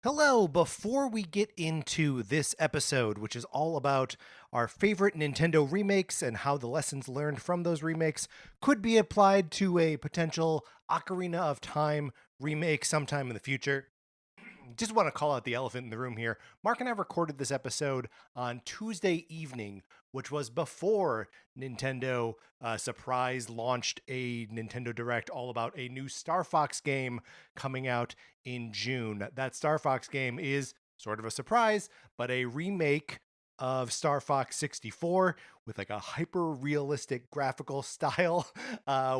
Hello, before we get into this episode, which is all about our favorite Nintendo remakes and how the lessons learned from those remakes could be applied to a potential Ocarina of Time remake sometime in the future, just want to call out the elephant in the room here. Mark and I recorded this episode on Tuesday evening, which was before Nintendo surprise launched a Nintendo Direct all about a new Star Fox game coming out in June. That Star Fox game is sort of a surprise, but a remake of Star Fox 64 with like a hyper realistic graphical style.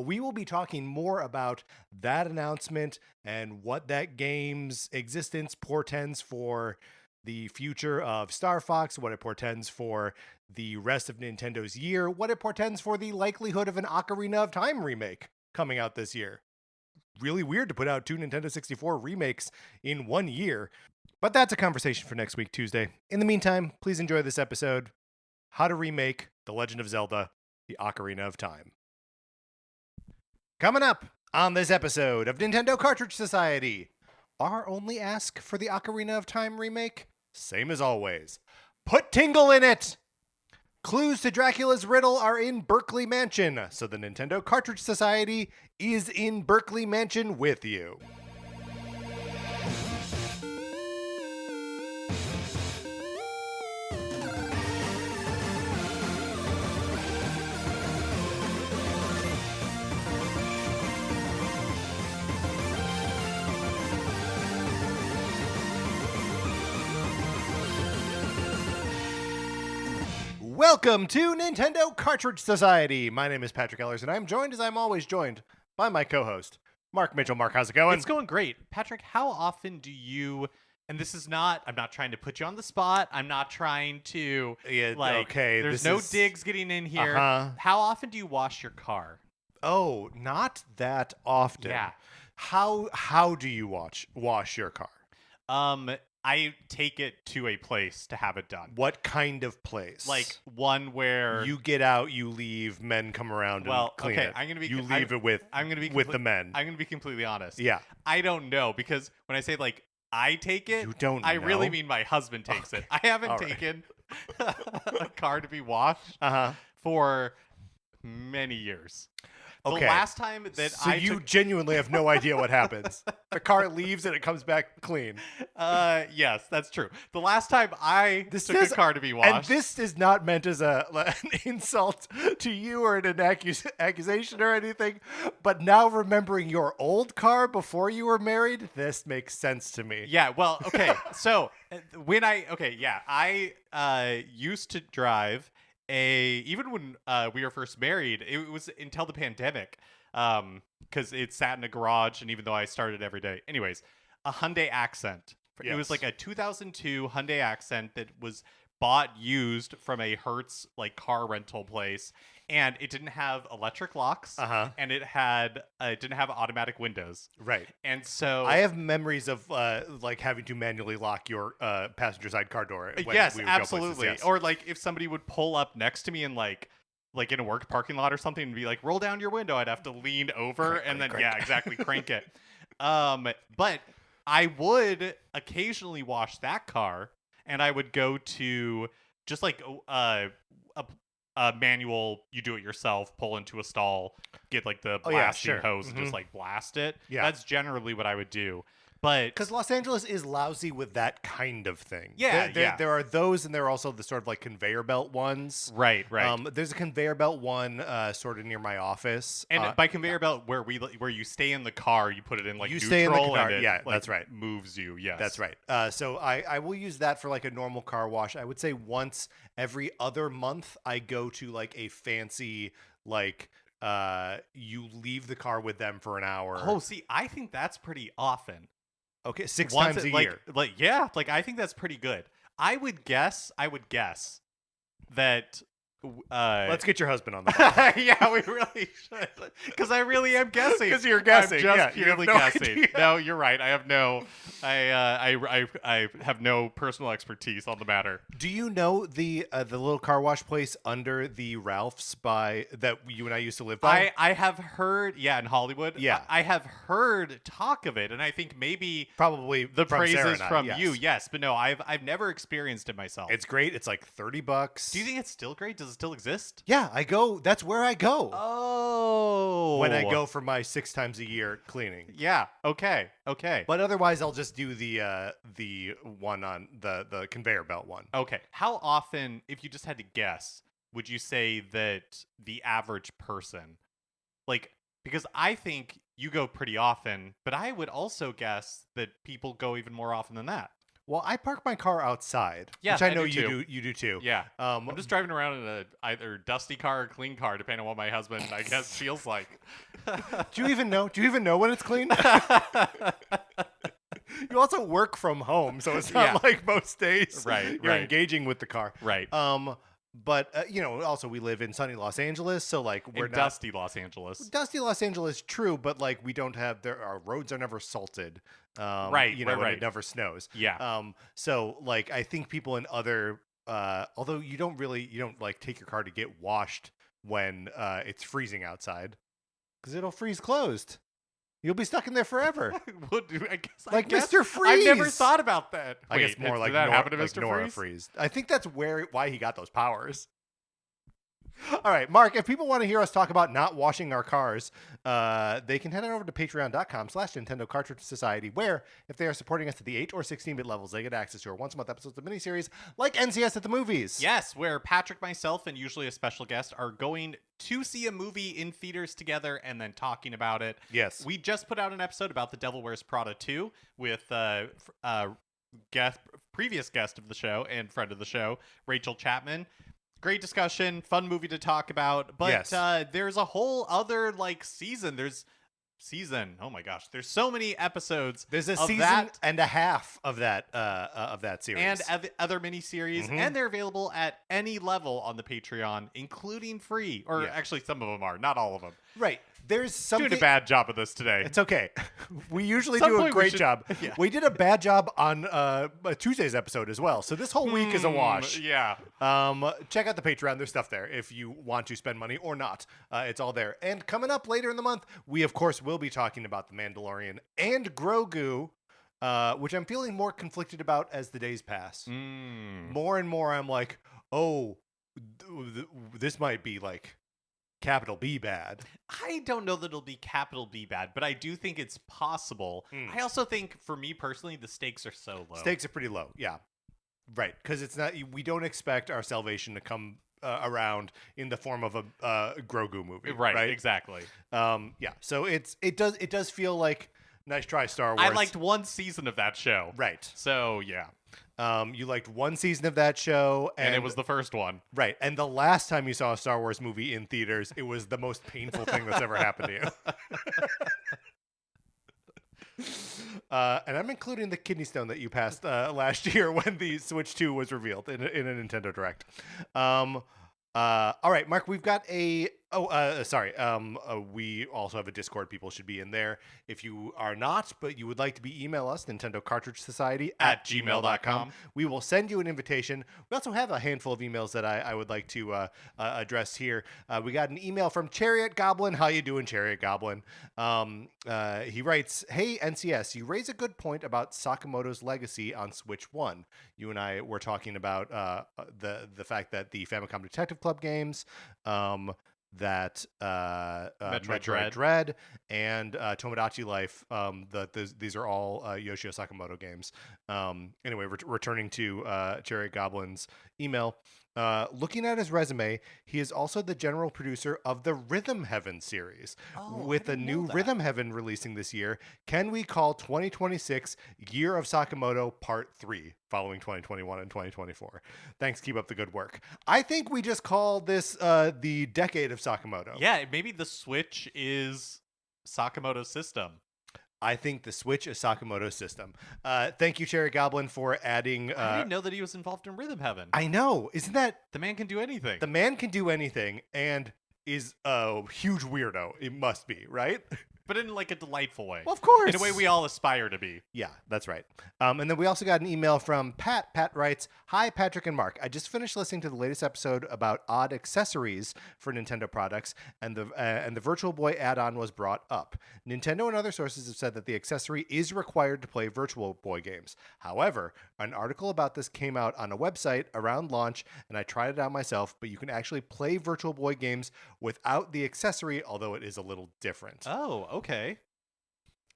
We will be talking more about that announcement and what that game's existence portends for the future of Star Fox, what it portends for the rest of Nintendo's year, what it portends for the likelihood of an Ocarina of Time remake coming out this year. Really weird to put out two Nintendo 64 remakes in 1 year. But that's a conversation for next week, Tuesday. In the meantime, please enjoy this episode, How to Remake The Legend of Zelda, The Ocarina of Time. Coming up on this episode of Nintendo Cartridge Society, our only ask for the Ocarina of Time remake, same as always, put Tingle in it! Clues to Dracula's riddle are in Berkeley Mansion, so the Nintendo Cartridge Society is in Berkeley Mansion with you. Welcome to Nintendo Cartridge Society. My name is Patrick Ellers, and I'm joined, as I'm always joined, by my co-host, Mark Mitchell. Mark, how's it going? It's going great. Patrick, how often do you, and this is not, I'm not trying to put you on the spot. I'm not trying to, there's no digs getting in here. How often do you wash your car? Oh, not that often. Yeah. How do you wash your car? I take it to a place to have it done. What kind of place? Like one where you get out, you leave, men come around and clean it. You leave it with the men. I'm gonna be completely honest. Yeah. I don't know, because when I say like I take it, you don't I know? really mean my husband takes it. I haven't taken a car to be washed for many years. The last time that you genuinely have no idea what happens. The car leaves and it comes back clean. Yes, that's true. The last time I took a car to be washed. And this is not meant as an insult to you or an accusation or anything, but now remembering your old car before you were married, this makes sense to me. Yeah, well, okay. So when I used to drive even when we were first married, it was until the pandemic, because it sat in a garage, and even though I started every day. Anyways, a Hyundai Accent. Yes. It was like a 2002 Hyundai Accent that was bought used from a Hertz car rental place, and it didn't have electric locks, and it didn't have automatic windows. Right. And so I have memories of having to manually lock your passenger side car door. Yes, absolutely. Yes. Or if somebody would pull up next to me and like in a work parking lot or something and be like, roll down your window, I'd have to lean over and then crank it. But I would occasionally wash that car, and I would go to just a manual, you do it yourself, pull into a stall, get the blasting hose and just blast it. Yeah. That's generally what I would do. But because Los Angeles is lousy with that kind of thing. Yeah, there are those, and there are also the sort of conveyor belt ones. Right. There's a conveyor belt one sort of near my office. And by conveyor belt, where you stay in the car, you put it in you neutral, stay in the car. and it, that's right. moves you. Yes, that's right. So I will use that for a normal car wash. I would say once every other month I go to a fancy you leave the car with them for an hour. Oh, see, I think that's pretty often. Okay, six times a year. I think that's pretty good. I would guess that Let's get your husband on the phone. Yeah, we really should. Because I really am guessing. Because you're guessing. I'm just yeah, purely you have no guessing. idea. No, you're right. I have no. I have no personal expertise on the matter. Do you know the little car wash place under the Ralph's that you and I used to live by? I have heard. Yeah, in Hollywood. Yeah. I have heard talk of it, and I think maybe Probably the from praises Sarah and I, from yes. you. Yes, but no, I've never experienced it myself. It's great. It's like $30. Do you think it's still great? Does it still exist? Yeah, I go. That's where I go Oh. when I go for my 6 times a year cleaning. Yeah. Okay. But otherwise, I'll just do the one on the conveyor belt one. Okay. How often, if you just had to guess, would you say that the average person, like, because I think you go pretty often, but I would also guess that people go even more often than that. Well, I park my car outside, Yeah, which I know do too. you do too. Yeah. I'm just driving around in a either dusty car or clean car, depending on what my husband, I guess, feels like. Do you even know when it's clean? You also work from home, so it's not like most days you're engaging with the car. Right. But also we live in sunny Los Angeles, so like we're in not dusty Los Angeles. Dusty Los Angeles, true, but like we don't have our roads are never salted. When it never snows. Yeah. So like I think people in other although you don't like take your car to get washed when it's freezing outside because it'll freeze closed. You'll be stuck in there forever. I guess Mr. Freeze. I've never thought about that. I guess more like that happen to like Mr. Nora Freeze? I think that's why he got those powers. All right, Mark, if people want to hear us talk about not washing our cars, they can head on over to patreon.com/Nintendo Cartridge Society, where if they are supporting us at the 8 or 16-bit levels, they get access to our once-a-month episodes of miniseries like NCS at the Movies. Yes, where Patrick, myself, and usually a special guest are going to see a movie in theaters together and then talking about it. Yes. We just put out an episode about The Devil Wears Prada 2 with previous guest of the show and friend of the show, Rachel Chapman. Great discussion, fun movie to talk about. But yes. There's a whole other season. Oh my gosh, there's so many episodes. There's a season and a half of that series and other miniseries, and they're available at any level on the Patreon, including free. Or actually, some of them are, not all of them. Right. There's something. Doing a bad job of this today. It's okay. We usually do a great job. Yeah. We did a bad job on Tuesday's episode as well. So this whole week is a wash. Yeah. Check out the Patreon. There's stuff there if you want to spend money or not. It's all there. And coming up later in the month, we of course will be talking about The Mandalorian and Grogu, which I'm feeling more conflicted about as the days pass. More and more, I'm like, oh, this might be like capital B bad. I don't know that it'll be capital B bad, but I do think it's possible. I also think, for me personally, the stakes are so low. Stakes are pretty low, yeah. Right, because it's not. We don't expect our salvation to come around in the form of a Grogu movie. Right, exactly. Yeah, so it does feel like nice try, Star Wars. I liked one season of that show. Right. So yeah. You liked one season of that show, and it was the first one. Right. And the last time you saw a Star Wars movie in theaters, it was the most painful thing that's ever happened to you. And I'm including the kidney stone that you passed last year when the Switch 2 was revealed in a Nintendo Direct. All right, Mark, we've got we also have a Discord. People should be in there. If you are not, but you would like to email us, Nintendo Cartridge Society at gmail.com. We will send you an invitation. We also have a handful of emails that I would like to address here. We got an email from Chariot Goblin. How you doing, Chariot Goblin? He writes, "Hey, NCS, you raise a good point about Sakamoto's legacy on Switch 1. You and I were talking about the fact that the Famicom Detective Club games, that Metroid Dread and Tomodachi Life, these are all Yoshio Sakamoto games." Anyway, returning to Chariot Goblin's email. Looking at his resume, he is also the general producer of the Rhythm Heaven series. With a new Rhythm Heaven releasing this year, can we call 2026 Year of Sakamoto Part 3, following 2021 and 2024? Thanks, keep up the good work. I think we just call this the Decade of Sakamoto. Yeah, maybe the Switch is Sakamoto's system. I think the Switch is Sakamoto's system. Thank you, Cherry Goblin, for adding. I didn't know that he was involved in Rhythm Heaven. I know. Isn't that. The man can do anything. The man can do anything and is a huge weirdo. It must be, right? But in like a delightful way. Well, of course. In a way we all aspire to be. Yeah, that's right. And then we also got an email from Pat. Pat writes, "Hi, Patrick and Mark. I just finished listening to the latest episode about odd accessories for Nintendo products, and the Virtual Boy add-on was brought up. Nintendo and other sources have said that the accessory is required to play Virtual Boy games. However, an article about this came out on a website around launch, and I tried it out myself, but you can actually play Virtual Boy games without the accessory, although it is a little different." Oh, okay.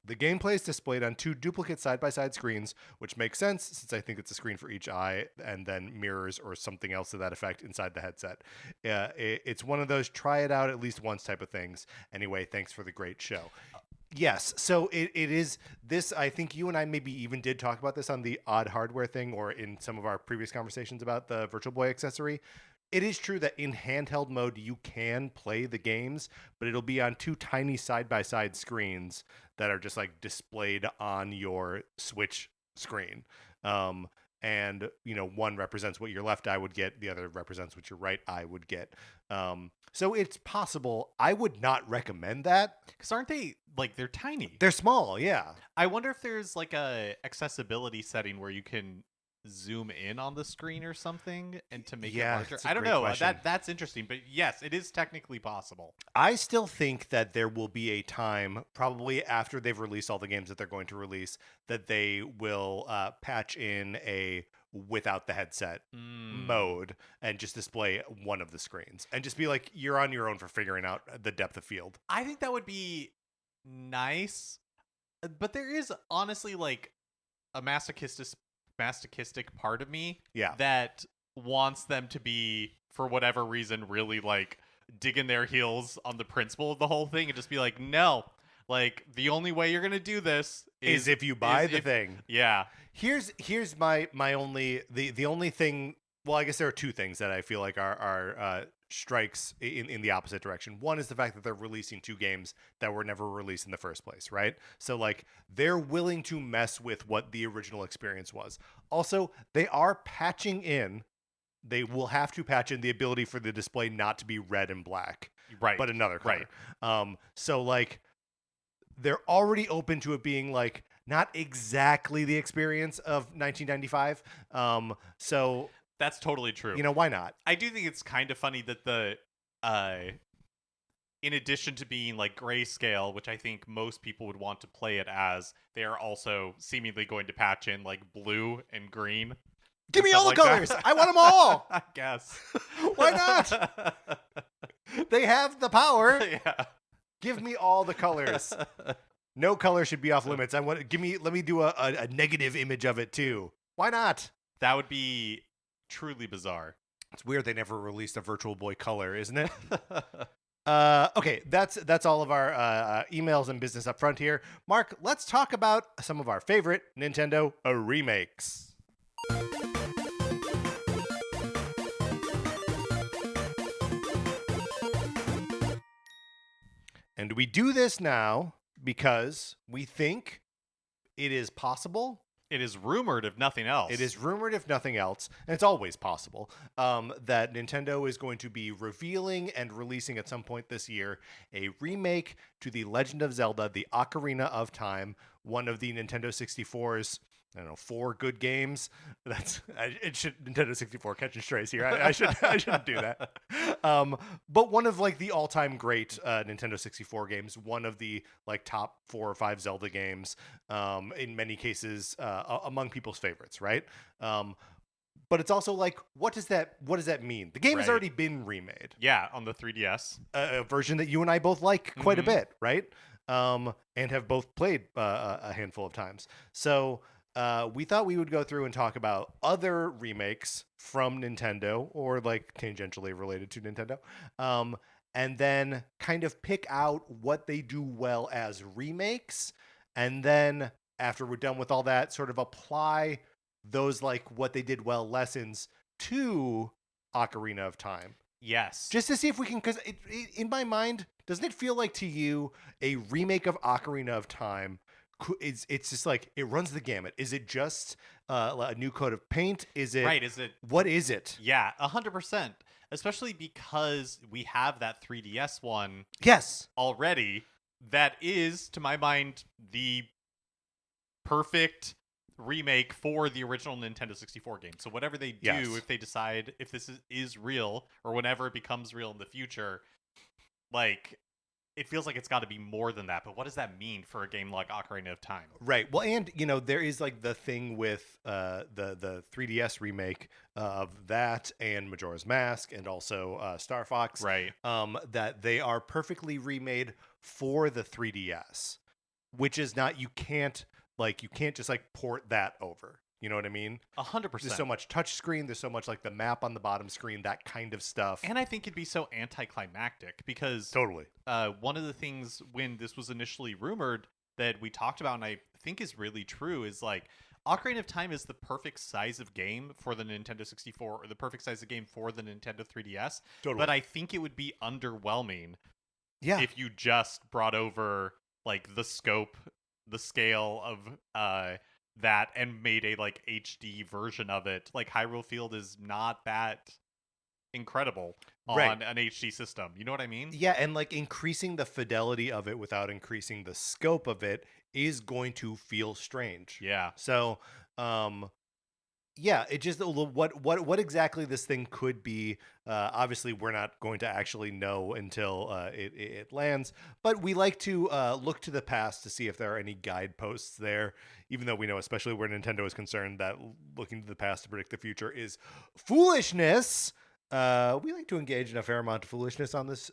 The gameplay is displayed on 2 duplicate side-by-side screens, which makes sense since I think it's a screen for each eye and then mirrors or something else to that effect inside the headset. It's one of those try it out at least once type of things. Anyway, thanks for the great show. Yes, so it is this. I think you and I maybe even did talk about this on the odd hardware thing or in some of our previous conversations about the Virtual Boy accessory. It is true that in handheld mode, you can play the games, but it'll be on 2 tiny side-by-side screens that are just like displayed on your Switch screen. And, one represents what your left eye would get. The other represents what your right eye would get. So it's possible. I would not recommend that. Because aren't they, like, they're tiny? They're small, yeah. I wonder if there's, like, a accessibility setting where you can zoom in on the screen or something and to make it larger. I don't know. That's interesting, but yes, it is technically possible. I still think that there will be a time, probably after they've released all the games that they're going to release, that they will patch in a without the headset mode and just display one of the screens and just be like, you're on your own for figuring out the depth of field. I think that would be nice, but there is honestly like a masochistic part of me that wants them to be, for whatever reason, really like digging their heels on the principle of the whole thing and just be like, no, like the only way you're gonna do this is if you buy the thing. Yeah. Here's my only the only thing. Well, I guess there are 2 things that I feel like are strikes in the opposite direction. One is the fact that they're releasing 2 games that were never released in the first place, right? So like they're willing to mess with what the original experience was. Also, they are patching in. They will have to patch in the ability for the display not to be red and black, right? But another color. Right. So like they're already open to it being like not exactly the experience of 1995. So. That's totally true. Why not? I do think it's kind of funny that the, in addition to being like grayscale, which I think most people would want to play it as, they are also seemingly going to patch in like blue and green. Give me all the colors. I want them all. I guess. Why not? They have the power. Yeah. Give me all the colors. No color should be off limits. Let me do a negative image of it too. Why not? That would be truly bizarre. It's weird they never released a Virtual Boy Color, isn't it? Okay, that's all of our emails and business up front here. Mark, let's talk about some of our favorite Nintendo remakes. And we do this now because we think it is possible. It is rumored, if nothing else. It is rumored, if nothing else, and it's always possible, that Nintendo is going to be revealing and releasing at some point this year a remake to The Legend of Zelda, The Ocarina of Time, one of the Nintendo 64's, 4 good games. Nintendo 64 catching strays here. I shouldn't do that. But one of like the all-time great Nintendo 64 games, one of the like top 4 or 5 Zelda games, in many cases among people's favorites, right? But it's also like, what does that mean? The game has already been remade. Yeah, on the 3DS. A version that you and I both like quite a bit, right? And have both played a handful of times. So we thought we would go through and talk about other remakes from Nintendo or like tangentially related to Nintendo. And then kind of pick out what they do well as remakes. And then after we're done with all that, sort of apply those like what they did well lessons to Ocarina of Time. Yes. Just to see if we can, because in my mind, doesn't it feel like to you a remake of Ocarina of Time it's just like it runs the gamut. Is it just a new coat of paint? Is it Right? Is it? what is it? Yeah, 100%. Especially because we have that 3DS one Yes. already. That is, to my mind, the perfect remake for the original Nintendo 64 game. So whatever they do, Yes. if they decide if this is real or whenever it becomes real in the future, like it feels like it's got to be more than that. But what does that mean for a game like Ocarina of Time? Right. Well, and there is like the thing with the 3DS remake of that and Majora's Mask and also Star Fox, Right. that they are perfectly remade for the 3DS, which is not you can't just like port that over. You know what I mean? 100%. There's so much touch screen. There's so much like the map on the bottom screen, that kind of stuff. And I think it'd be so anticlimactic because Totally. one of the things when this was initially rumored that we talked about, and I think is really true, is like Ocarina of Time is the perfect size of game for the Nintendo 64 or the perfect size of game for the Nintendo 3DS. Totally. But I think it would be underwhelming Yeah. if you just brought over like the scope, the scale of that and made a like HD version of it. Like Hyrule Field is not that incredible on Right. an HD system. You know what I mean? Yeah, and like increasing the fidelity of it without increasing the scope of it is going to feel strange. Yeah. So, yeah, it just what exactly this thing could be. Obviously, we're not going to actually know until it lands. But we like to look to the past to see if there are any guideposts there. Even though we know, especially where Nintendo is concerned, that looking to the past to predict the future is foolishness. We like to engage in a fair amount of foolishness on this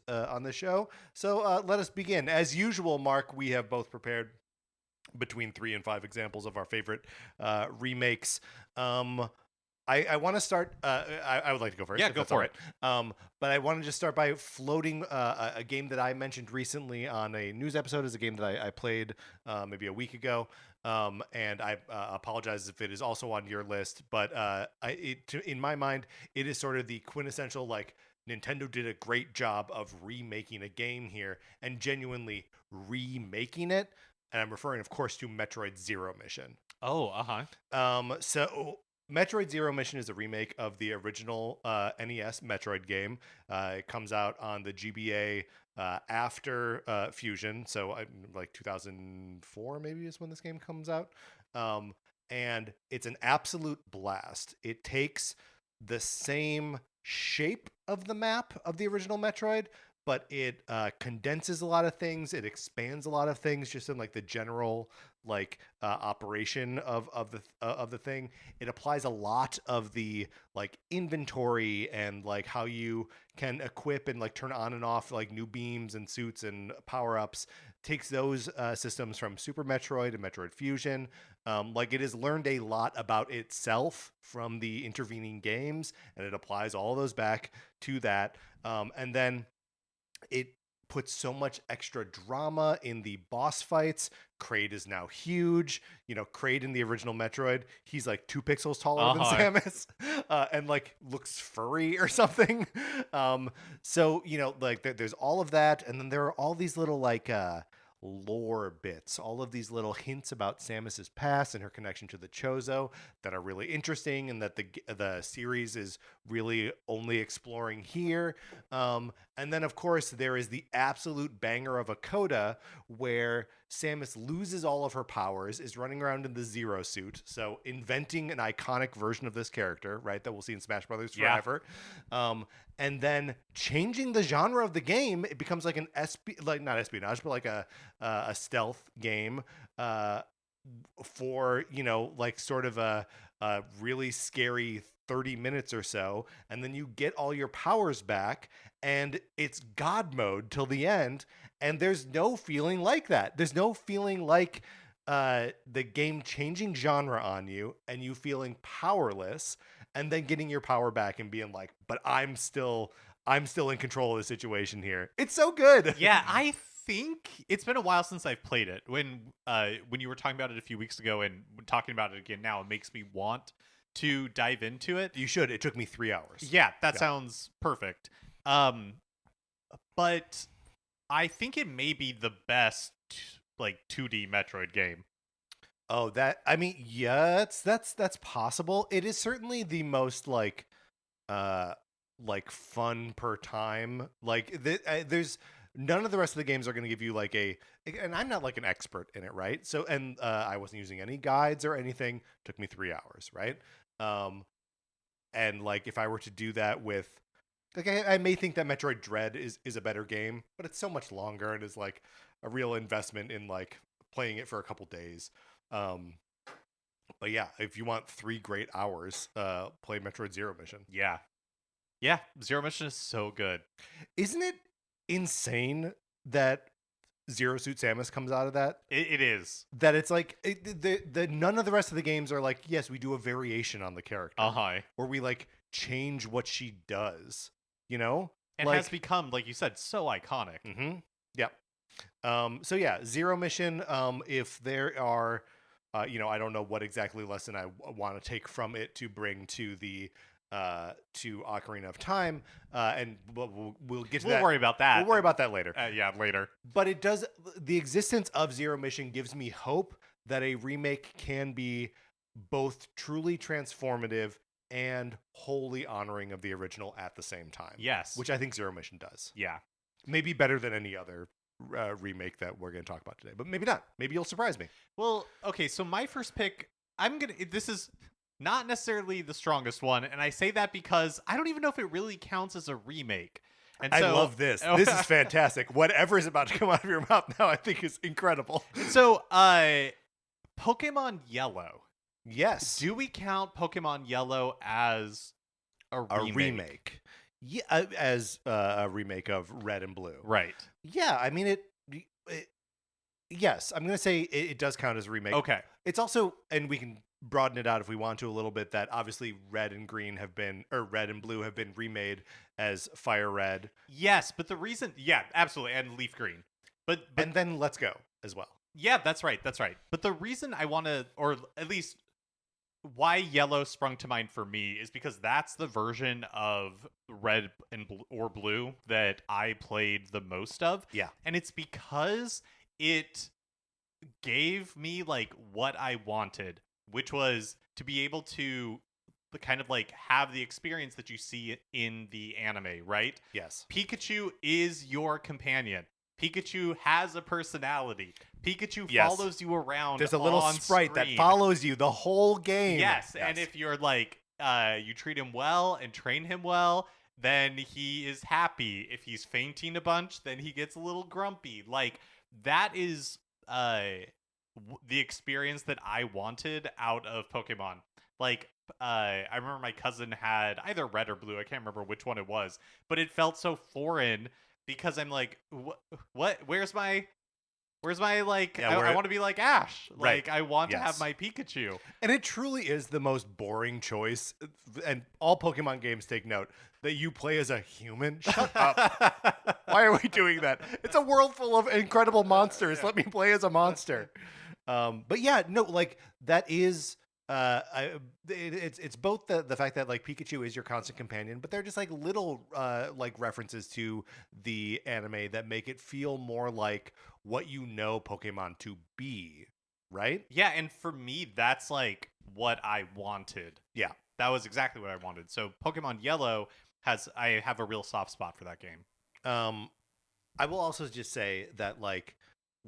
show. So let us begin. As usual, Mark, we have both prepared between 3 and 5 examples of our favorite remakes. I want to start. I would like to go first. Yeah, if go that's for all right. But I want to just start by floating a game that I mentioned recently on a news episode as a game that I played maybe a week ago. And I apologize if it is also on your list. But in my mind, it is sort of the quintessential like Nintendo did a great job of remaking a game here and genuinely remaking it. And I'm referring, of course, to Metroid Zero Mission. Oh, So Metroid Zero Mission is a remake of the original NES Metroid game. It comes out on the GBA after Fusion, so like 2004 maybe is when this game comes out. And it's an absolute blast. It takes the same shape of the map of the original Metroid, but it condenses a lot of things. It expands a lot of things just in like the general like operation of the thing. It applies a lot of the like inventory and like how you can equip and like turn on and off like new beams and suits and power ups. Takes those systems from Super Metroid and Metroid Fusion. Like it has learned a lot about itself from the intervening games, and it applies all those back to that. And then it puts so much extra drama in the boss fights. Kraid is now huge. Kraid in the original Metroid, he's like 2 pixels taller than Samus, and like looks furry or something. So like there's all of that, and then there are all these little like lore bits, all of these little hints about Samus's past and her connection to the Chozo that are really interesting, and that the series is really only exploring here. And then, of course, there is the absolute banger of a coda where Samus loses all of her powers, is running around in the Zero suit, so inventing an iconic version of this character, right, that we'll see in Smash Brothers forever. And then changing the genre of the game, it becomes like not espionage, but like a stealth game for like sort of a really scary 30 minutes or so, and then you get all your powers back, and it's God mode till the end, and there's no feeling like that. There's no feeling like the game changing genre on you and you feeling powerless, and then getting your power back and being like, but I'm still in control of the situation here. It's so good. Yeah, I think it's been a while since I've played it. When you were talking about it a few weeks ago and talking about it again now, it makes me want to dive into it. You should. It took me 3 hours. Yeah, that sounds perfect. But I think it may be the best like 2D Metroid game. Oh, I mean, yeah, that's possible. It is certainly the most uh fun per time. There's none of the rest of the games are going to give you and I'm not like an expert in it, right? So I wasn't using any guides or anything. Took me 3 hours, right? Um and like if I were to do that with I may think that Metroid Dread is a better game, but it's so much longer and is like a real investment in like playing it for a couple days. Um but yeah, if you want 3 great hours, play Metroid Zero Mission. Yeah. Yeah, Zero Mission is so good. Isn't it insane that Zero Suit Samus comes out of that? It is. That it's like none of the rest of the games are like, yes, we do a variation on the character, or we like change what she does. You know, it has become, like you said, so iconic. Mm-hmm. Yep. So yeah, Zero Mission. If there are, I don't know what exactly lesson I want to take from it to bring to the to Ocarina of Time, and we'll get to that. We'll worry about that. We'll worry about that later. Yeah, later. But the existence of Zero Mission gives me hope that a remake can be both truly transformative and wholly honoring of the original at the same time. Yes. Which I think Zero Mission does. Yeah. Maybe better than any other remake that we're going to talk about today, but maybe not. Maybe you'll surprise me. Well, okay, so my first pick, this is not necessarily the strongest one, and I say that because I don't even know if it really counts as a remake. And I love this. This is fantastic. Whatever is about to come out of your mouth now, I think is incredible. So, Pokemon Yellow. Yes. Do we count Pokemon Yellow as a remake? Yeah, as a remake of Red and Blue. Right. Yeah, I mean yes, I'm going to say it does count as a remake. Okay. It's also, and we can broaden it out if we want to a little bit, that obviously Red and Blue have been remade as Fire Red. Yes, but the reason, yeah, absolutely, and Leaf Green. But and then Let's Go as well. Yeah, that's right. But the reason I want to, or at least why Yellow sprung to mind for me, is because that's the version of Red and Blue that I played the most of. Yeah. And it's because it gave me like what I wanted, which was to be able to kind of like have the experience that you see in the anime, right? Yes. Pikachu is your companion. Pikachu has a personality. Pikachu follows you around. There's a little sprite screen that follows you the whole game. Yes, and if you're like, you treat him well and train him well, then he is happy. If he's fainting a bunch, then he gets a little grumpy. Like, that is the experience that I wanted out of Pokemon. Like, I remember my cousin had either Red or Blue. I can't remember which one it was, but it felt so foreign. Because I'm like, what? Where's my like? I want to be like Ash. Right. Like, I want to have my Pikachu. And it truly is the most boring choice. And all Pokemon games take note that you play as a human. Shut up. Why are we doing that? It's a world full of incredible monsters. Let me play as a monster. But yeah, no, like that is. It's both the fact that like Pikachu is your constant companion, but they're just like little like references to the anime that make it feel more like what you know Pokemon to be, right? Yeah, and for me, that's like what I wanted. Yeah, that was exactly what I wanted. So Pokemon Yellow I have a real soft spot for that game. I will also just say that like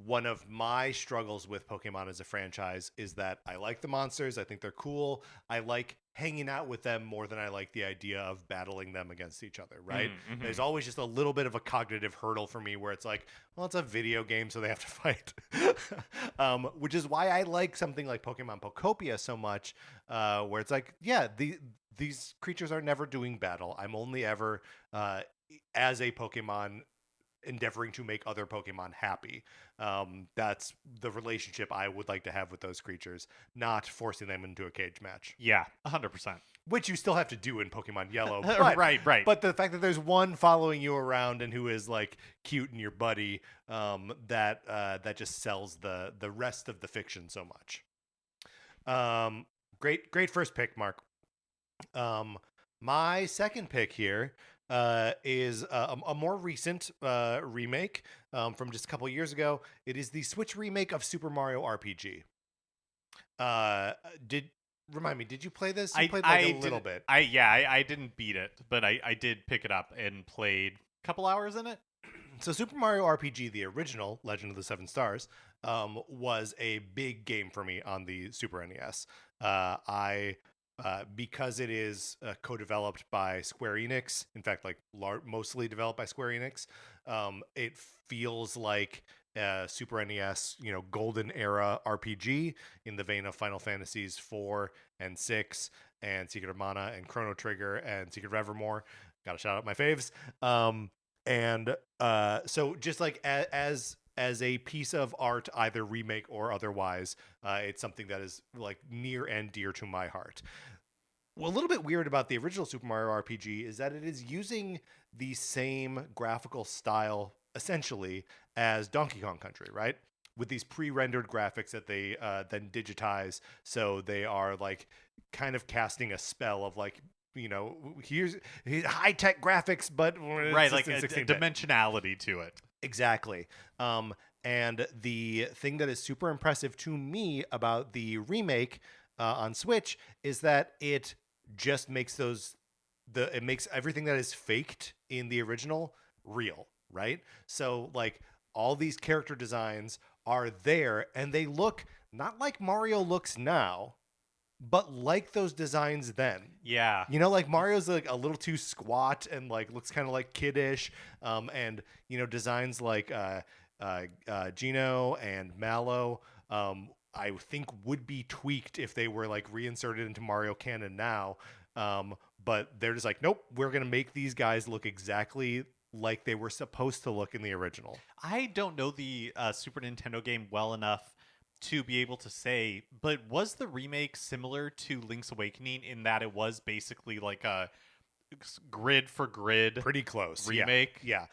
one of my struggles with Pokemon as a franchise is that I like the monsters. I think they're cool. I like hanging out with them more than I like the idea of battling them against each other, right? Mm-hmm. There's always just a little bit of a cognitive hurdle for me where it's like, well, it's a video game, so they have to fight. Which is why I like something like Pokemon Pokopia so much, where it's like, yeah, these creatures are never doing battle. I'm only ever, as a Pokemon, endeavoring to make other Pokemon happy. That's the relationship I would like to have with those creatures, not forcing them into a cage match. Yeah, 100%. Which you still have to do in Pokemon Yellow. But, right. But the fact that there's one following you around and who is like cute and your buddy, that just sells the rest of the fiction so much. Great first pick, Mark. My second pick here is a more recent remake from just a couple years ago. It is the Switch remake of Super Mario RPG. Uh, did remind me? Did you play this? You I played like a I little did bit. I yeah I didn't beat it, but I did pick it up and played a couple hours in it. So Super Mario RPG, the original Legend of the Seven Stars, was a big game for me on the Super NES. I because it is co-developed by Square Enix. In fact, like mostly developed by Square Enix. It feels like Super NES, golden era RPG in the vein of Final Fantasies 4 and 6 and Secret of Mana and Chrono Trigger and Secret of Evermore. Got to shout out my faves. And so just like as a piece of art, either remake or otherwise, it's something that is like near and dear to my heart. Well, a little bit weird about the original Super Mario RPG is that it is using the same graphical style essentially as Donkey Kong Country, right? With these pre-rendered graphics that they then digitize, so they are like kind of casting a spell of like, here's high tech graphics, but it's Right, just like in a 16-bit. dimensionality to it. Exactly. And the thing that is super impressive to me about the remake on Switch is that it just makes it makes everything that is faked in the original real, right? So like all these character designs are there and they look not like Mario looks now, but like those designs then. Yeah. Like Mario's like a little too squat and like looks kind of like kiddish. And designs like Gino and Mallow, I think would be tweaked if they were like reinserted into Mario canon now. But they're just like, nope, we're gonna make these guys look exactly like they were supposed to look in the original. I don't know the Super Nintendo game well enough to be able to say, but was the remake similar to Link's Awakening in that it was basically like a grid for grid Pretty close, yeah, remake? yeah.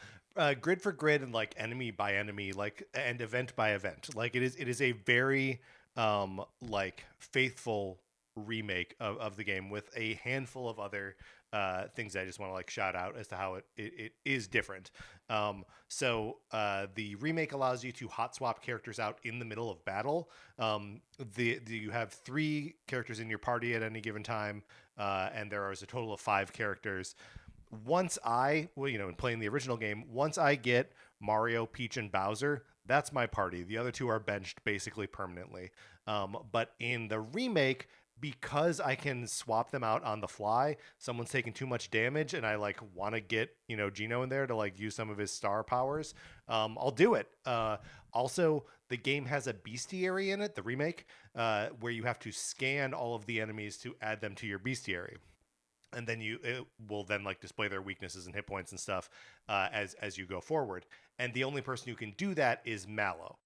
Grid for grid and like enemy by enemy, like and event by event. Like it is a very like faithful remake of the game with a handful of other things I just want to like shout out as to how it is different. So the remake allows you to hot swap characters out in the middle of battle. You have 3 characters in your party at any given time, and there is a total of 5 characters. In playing the original game, once I get Mario, Peach, and Bowser, that's my party. The other 2 are benched basically permanently. But in the remake, because I can swap them out on the fly, someone's taking too much damage, and I like want to get Gino in there to like use some of his star powers. I'll do it. Also, the game has a bestiary in it, the remake, where you have to scan all of the enemies to add them to your bestiary, and then it will then like display their weaknesses and hit points and stuff as you go forward. And the only person who can do that is Mallow.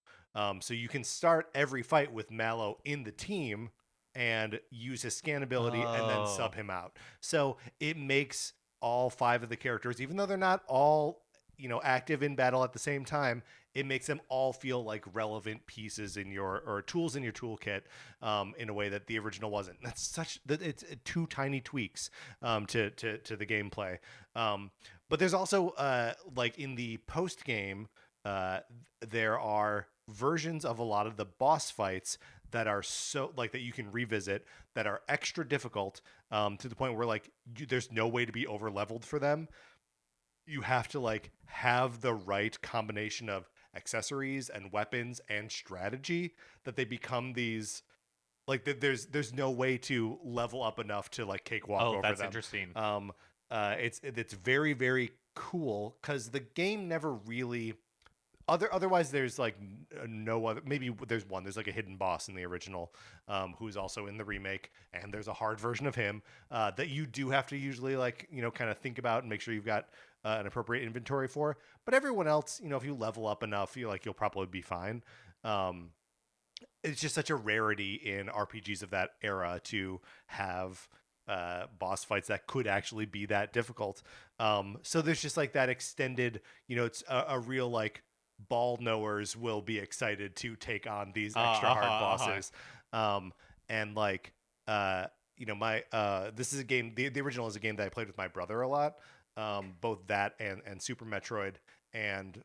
So you can start every fight with Mallow in the team and use his scan ability and then Oh. sub him out. So it makes all 5 of the characters, even though they're not all active in battle at the same time, it makes them all feel like relevant pieces in your or tools in your toolkit, in a way that the original wasn't. That's such that it's 2 tiny tweaks to the gameplay. But there's also like in the post game, uh, there are versions of a lot of the boss fights that are so like that you can revisit that are extra difficult, to the point where like there's no way to be over leveled for them. You have to like have the right combination of accessories and weapons and strategy that they become these like there's no way to level up enough to like cakewalk Oh, over that's them. interesting. It's very very cool because the game never really otherwise there's like no other. Maybe there's like a hidden boss in the original, who's also in the remake, and there's a hard version of him that you do have to usually like kind of think about and make sure you've got an appropriate inventory for. But everyone else, if you level up enough, you'll probably be fine. um it's just such a rarity in RPGs of that era to have boss fights that could actually be that difficult. So there's just like that extended, it's a real like ball knowers will be excited to take on these extra hard Uh-huh. bosses. And like, my this is a game. The original is a game that I played with my brother a lot. Both that and Super Metroid. And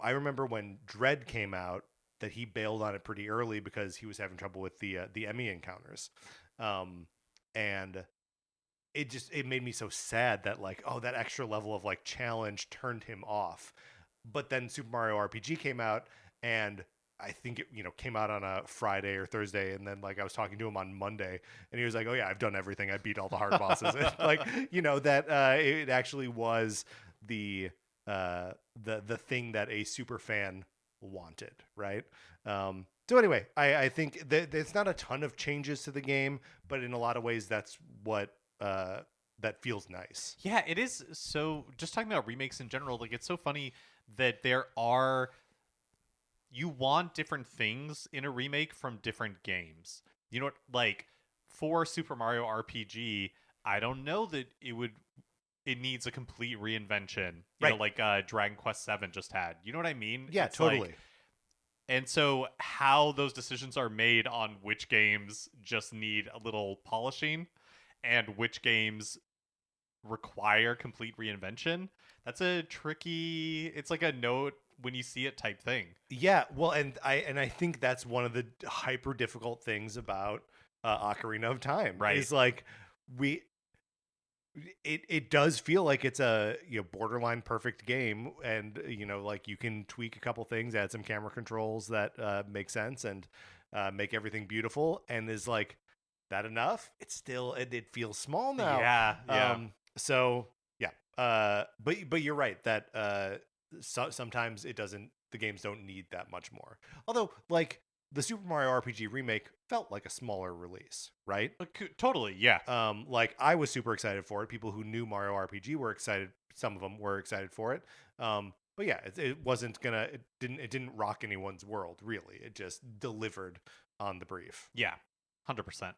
I remember when Dread came out, that he bailed on it pretty early because he was having trouble with the Emmy encounters, and it made me so sad that like, oh, that extra level of like challenge turned him off. But then Super Mario RPG came out, and I think it came out on a Friday or Thursday, and then like I was talking to him on Monday, and he was like, "Oh yeah, I've done everything. I beat all the hard bosses." And, like that it actually was the the thing that a super fan wanted, right? So anyway, I think that there's not a ton of changes to the game, but in a lot of ways, that's what that feels nice. Yeah, it is. So just talking about remakes in general, like it's so funny that you want different things in a remake from different games. You know what? Like for Super Mario RPG, I don't know that it needs a complete reinvention. You know, Right. like Dragon Quest 7 just had. You know what I mean? Yeah, It's totally. like, and so how those decisions are made on which games just need a little polishing and which games require complete reinvention, that's a tricky, it's like a note when you see it type thing. Yeah, well, and I think that's one of the hyper difficult things about Ocarina of Time Right. is like we it does feel like it's a borderline perfect game, and like you can tweak a couple things, add some camera controls that make sense, and make everything beautiful, and is like that enough? It's still it feels small now. Yeah, yeah. So yeah, but you're right that sometimes it doesn't. The games don't need that much more. Although, like the Super Mario RPG remake felt like a smaller release, right? Totally, yeah. Like I was super excited for it. People who knew Mario RPG were excited. Some of them were excited for it. But yeah, it wasn't gonna. It didn't rock anyone's world really. It just delivered on the brief. Yeah, 100%.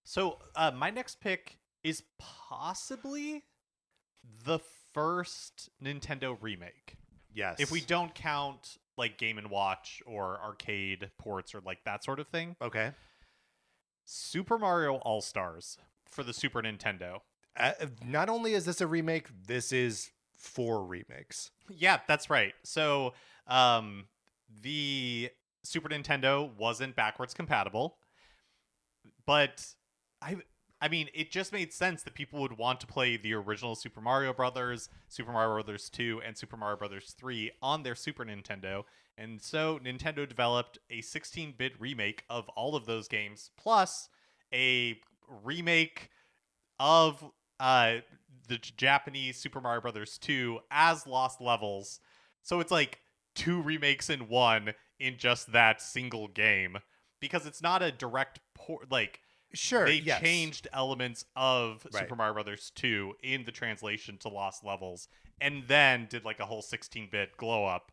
So my next pick is possibly the first Nintendo remake. Yes. If we don't count like Game and Watch or arcade ports or like that sort of thing. Okay. Super Mario All-Stars for the Super Nintendo. Not only is this a remake, this is 4 remakes. Yeah, that's right. So, the Super Nintendo wasn't backwards compatible, but I I mean, it just made sense that people would want to play the original Super Mario Brothers, Super Mario Brothers 2, and Super Mario Brothers 3 on their Super Nintendo. And so Nintendo developed a 16-bit remake of all of those games, plus a remake of the Japanese Super Mario Brothers 2 as Lost Levels. So it's like 2 remakes in one in just that single game, because it's not a direct port. Like Sure. they Yes. changed elements of Right. Super Mario Brothers 2 in the translation to Lost Levels, and then did like a whole 16-bit glow up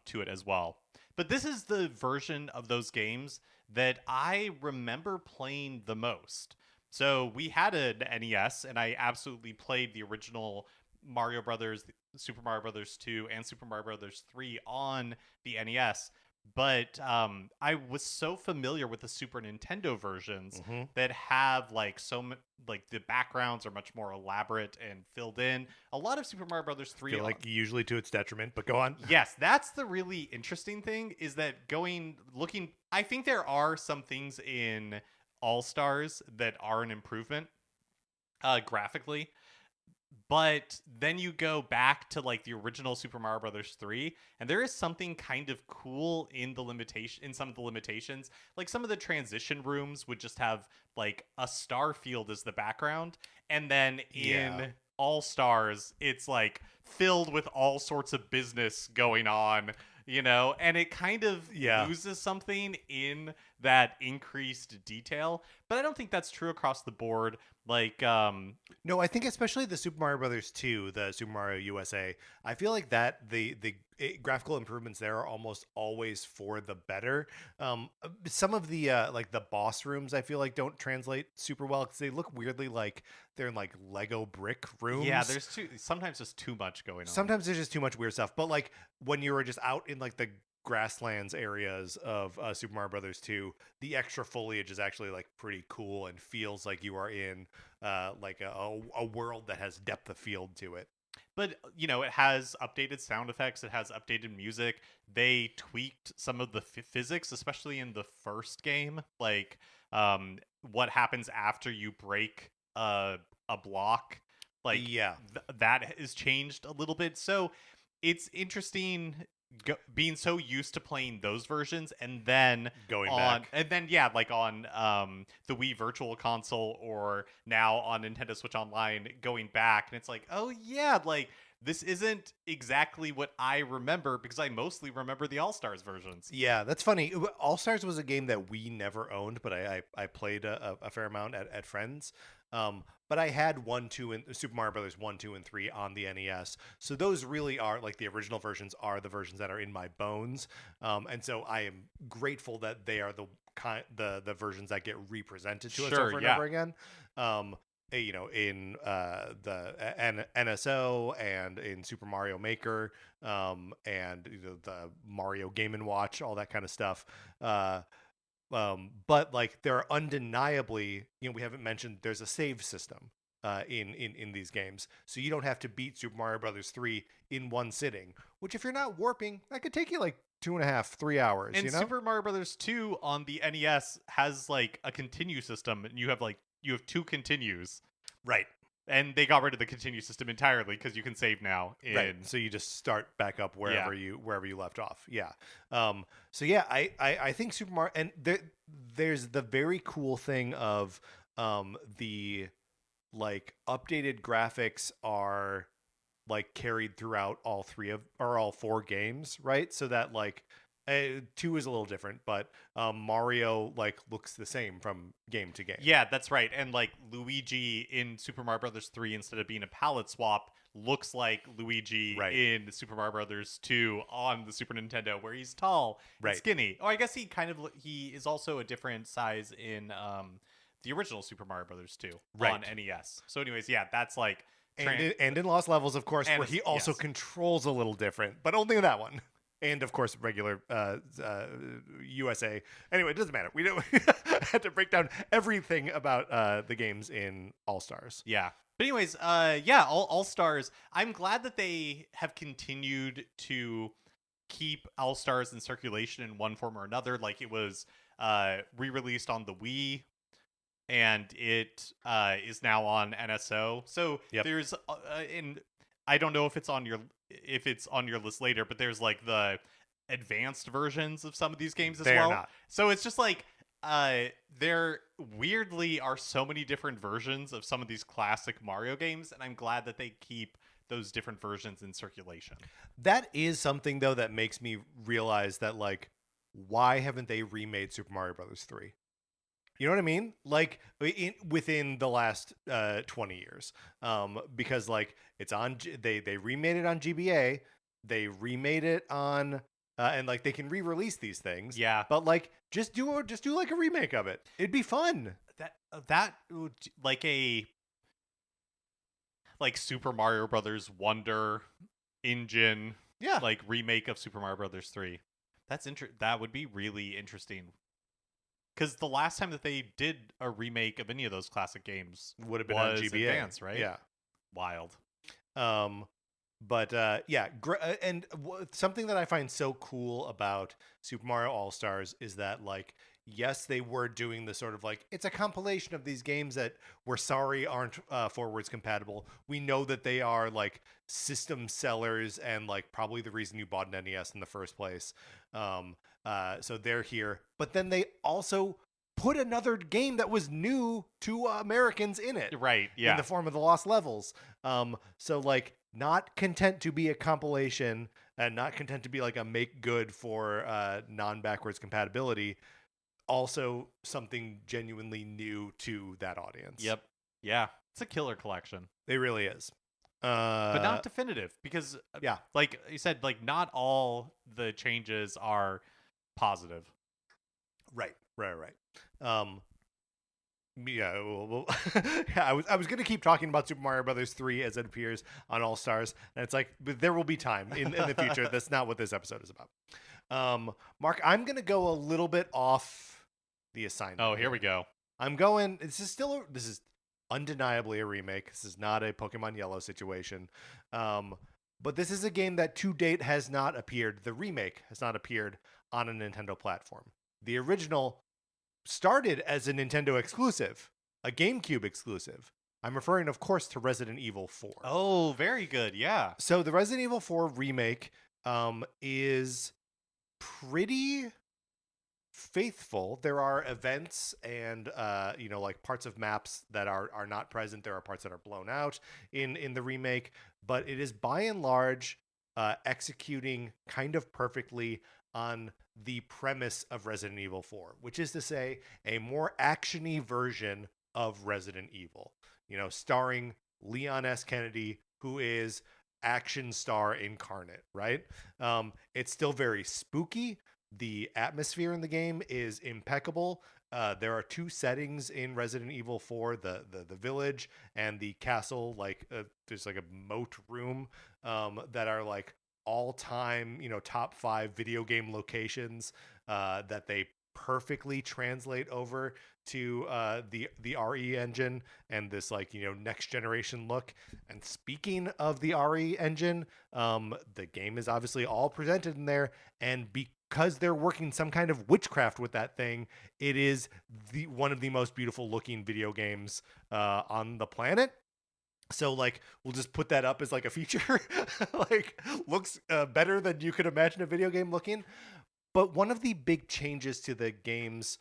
to it as well. But this is the version of those games that I remember playing the most. So we had an NES, and I absolutely played the original Mario Brothers, Super Mario Brothers 2, and Super Mario Brothers 3 on the NES. But I was so familiar with the Super Nintendo versions Mm-hmm. that have like like the backgrounds are much more elaborate and filled in. A lot of Super Mario Brothers 3 Feel like usually to its detriment, but go on. Yes, that's the really interesting thing, is that looking, I think there are some things in All Stars that are an improvement graphically, but then you go back to like the original Super Mario Brothers 3, and there is something kind of cool in some of the limitations. Like some of the transition rooms would just have like a star field as the background, and then in Yeah. All Stars it's like filled with all sorts of business going on, and it kind of Yeah. loses something in that increased detail. But I don't think that's true across the board. Like No, I think especially the Super Mario Brothers 2, the Super Mario USA, I feel like that the graphical improvements there are almost always for the better. Some of the like the boss rooms I feel like don't translate super well because they look weirdly like they're in like Lego brick rooms. yeah, there's sometimes just too much going on. Sometimes there's just too much weird stuff. But like when you were just out in like the grasslands areas of Super Mario Brothers 2, the extra foliage is actually like pretty cool and feels like you are in like a world that has depth of field to it. But it has updated sound effects. It has updated music. They tweaked some of the physics, especially in the first game. Like, what happens after you break a block? Like Yeah, that is changed a little bit. So it's interesting being so used to playing those versions, and then going back. yeah, like on the Wii Virtual Console, or now on Nintendo Switch Online, going back, and it's like, oh yeah, like this isn't exactly what I remember, because I mostly remember the All Stars versions. Yeah, that's funny. All Stars was a game that we never owned, but I played a fair amount at friends. But I had 1, 2, and Super Mario Brothers 1, 2, and 3 on the NES. So those really are like the original versions are the versions that are in my bones. And so I am grateful that they are the versions that get represented to us Sure, over and yeah. over again. In NSO and in Super Mario Maker, and the Mario Game and Watch, all that kind of stuff. But like there are undeniably, we haven't mentioned there's a save system in these games, so you don't have to beat Super Mario Brothers 3 in one sitting. Which, if you're not warping, that could take you like 2.5, 3 hours. And Super Mario Brothers 2 on the NES has like a continue system, and you have two continues. Right. And they got rid of the continue system entirely because you can save now. Right. So you just start back up wherever you left off. Yeah. So yeah, I think Super Mario, and there's the very cool thing of the like updated graphics are like carried throughout all four games, right? So that like 2 is a little different, but Mario like looks the same from game to game. Yeah, that's right. And like Luigi in Super Mario Brothers 3, instead of being a palette swap, looks like Luigi in Super Mario Brothers 2 on the Super Nintendo, where he's tall and skinny. Oh, I guess he is also a different size in the original Super Mario Brothers 2 on NES. So anyways, yeah, that's like and in Lost Levels, of course, where he also controls a little different, but only in that one. And of course, regular USA. Anyway, it doesn't matter. We don't had to break down everything about the games in All Stars. Yeah. But anyways, All Stars. I'm glad that they have continued to keep All Stars in circulation in one form or another. Like, it was re-released on the Wii, and it is now on NSO. So there's and I don't know if it's on your list later, but there's like the advanced versions of some of these games as well. Not. So it's just like there weirdly are so many different versions of some of these classic Mario games, and I'm glad that they keep those different versions in circulation. That is something though that makes me realize that, like, why haven't they remade Super Mario Brothers 3? You know what I mean? Like within the last 20 years, because like it's on. They remade it on GBA. They remade it on, and like they can re-release these things. Yeah, but like just do like a remake of it. It'd be fun. That like Super Mario Brothers Wonder engine. Yeah, like remake of Super Mario Brothers 3. That would be really interesting. Because the last time that they did a remake of any of those classic games would have been on GBA, Advance, right? Yeah, wild. But and something that I find so cool about Super Mario All Stars is that, like, yes, they were doing the sort of like, it's a compilation of these games that we're sorry aren't forwards compatible. We know that they are like system sellers and like probably the reason you bought an NES in the first place. So they're here, but then they also put another game that was new to Americans in it, right? Yeah, in the form of the Lost Levels. So like, not content to be a compilation and not content to be like a make good for non-backwards compatibility, also something genuinely new to that audience. Yep. Yeah, it's a killer collection. It really is. But not definitive, because like you said, like not all the changes are positive. Right. Yeah, well, I was going to keep talking about Super Mario Brothers 3 as it appears on All Stars, and it's like, but there will be time in the future. That's not what this episode is about. Mark, I'm going to go a little bit off the assignment. Oh, here we go. I'm going. This is undeniably a remake. This is not a Pokemon Yellow situation. Um, but this is a game that to date has not appeared. The remake has not appeared on a Nintendo platform. The original started as a Nintendo exclusive, a GameCube exclusive. I'm referring, of course, to Resident Evil 4. Oh, very good. Yeah. So the Resident Evil 4 remake is pretty faithful. There are events and like parts of maps that are not present. There are parts that are blown out in the remake, but it is by and large executing kind of perfectly on the premise of Resident Evil 4, which is to say a more actiony version of Resident Evil, starring Leon S. Kennedy, who is action star incarnate, right? It's still very spooky. The atmosphere in the game is impeccable. There are two settings in Resident Evil 4: the village and the castle. There's like a moat room that are like all time, top 5 video game locations that they perfectly translate over to the RE engine and this next generation look. And speaking of the RE engine, the game is obviously all presented in there, and because they're working some kind of witchcraft with that thing, it is one of the most beautiful looking video games on the planet. So we'll just put that up as like a feature. Looks better than you could imagine a video game looking. But one of the big changes to the game's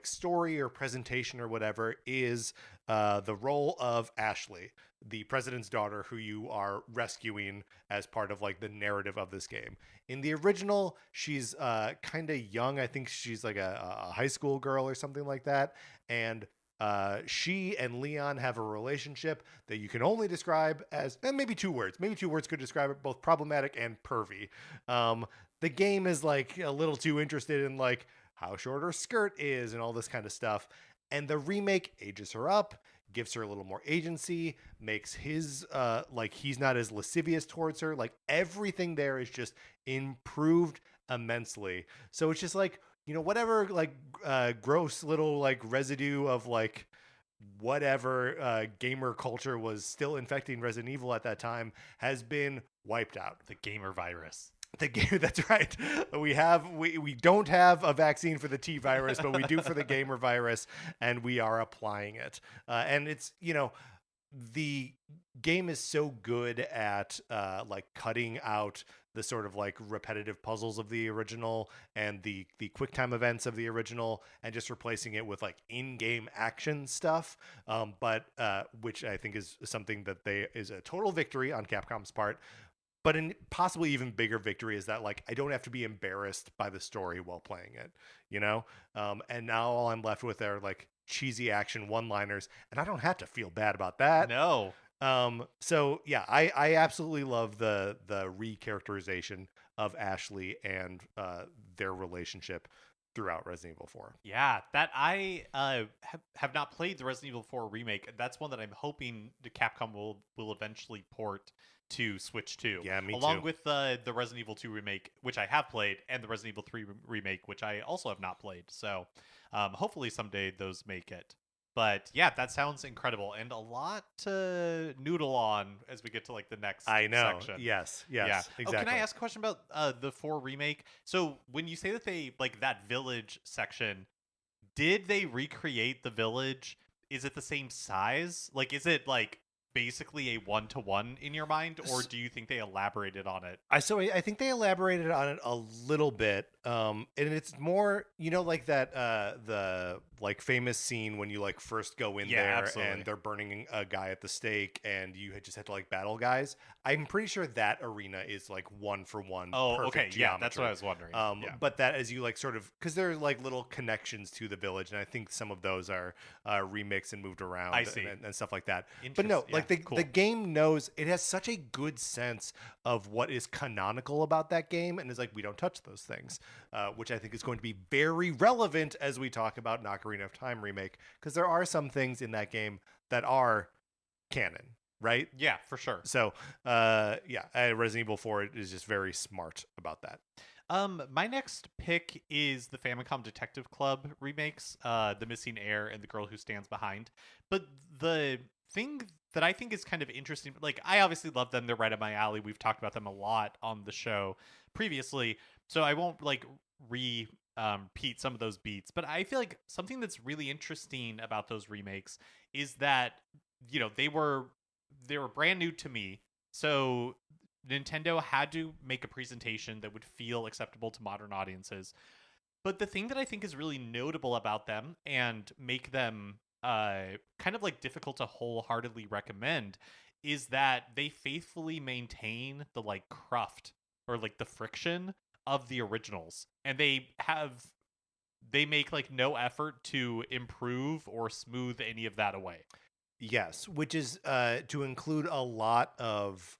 story or presentation or whatever is the role of Ashley, the president's daughter, who you are rescuing as part of the narrative of this game. In the original, she's kind of young. I think she's like a high school girl or something like that. And she and Leon have a relationship that you can only describe as maybe 2 words. Maybe 2 words could describe it: both problematic and pervy. The game is a little too interested in how short her skirt is and all this kind of stuff. And the remake ages her up, gives her a little more agency, makes his he's not as lascivious towards her. Everything there is just improved immensely. So it's just whatever gross little residue of whatever gamer culture was still infecting Resident Evil at that time has been wiped out. The gamer virus. The game, that's right. We don't have a vaccine for the T virus, but we do for the gamer virus, and we are applying it. And it's the game is so good at cutting out the sort of repetitive puzzles of the original and the quick time events of the original, and just replacing it with in-game action stuff. But which I think is something that is a total victory on Capcom's part. But a possibly even bigger victory is that I don't have to be embarrassed by the story while playing it, and now all I'm left with are cheesy action one-liners, and I don't have to feel bad about that. No. So yeah, I absolutely love the recharacterization of Ashley and their relationship throughout Resident Evil 4. Yeah, that I have not played the Resident Evil 4 remake. That's one that I'm hoping the Capcom will eventually port to Switch 2. Yeah, me along too. with the Resident Evil 2 remake, which I have played, and the Resident Evil 3 remake, which I also have not played. So hopefully someday those make it. But yeah, that sounds incredible, and a lot to noodle on as we get to the next section. Yes, Yeah. exactly. Oh, can I ask a question about the 4 remake? So when you say that they that village section, did they recreate the village? Is it the same size? Is it basically a 1-to-1 in your mind, or do you think they elaborated on it? I think they elaborated on it a little bit, and it's more that the famous scene when you first go in there absolutely. And they're burning a guy at the stake and you just have to battle guys. I'm pretty sure that arena is 1-for-1. Oh, perfect okay, geometry. yeah, that's what I was wondering. But that as you sort of, because there are little connections to the village, and I think some of those are remixed and moved around. I see. And stuff like that. But no, cool. the game knows, it has such a good sense of what is canonical about that game, and is we don't touch those things, which I think is going to be very relevant as we talk about an Ocarina of Time remake, because there are some things in that game that are canon, right? Yeah, for sure. So Resident Evil 4 is just very smart about that. My next pick is the Famicom Detective Club remakes, The Missing Heir and The Girl Who Stands Behind. But the thing that I think is kind of interesting, like I obviously love them, they're right up my alley. We've talked about them a lot on the show previously, so I won't like repeat some of those beats. But I feel like something that's really interesting about those remakes is that they were brand new to me, so Nintendo had to make a presentation that would feel acceptable to modern audiences. But the thing that I think is really notable about them and make them kind of like difficult to wholeheartedly recommend is that they faithfully maintain the like cruft or like the friction of the originals. And they make like no effort to improve or smooth any of that away. Yes, which is to include a lot of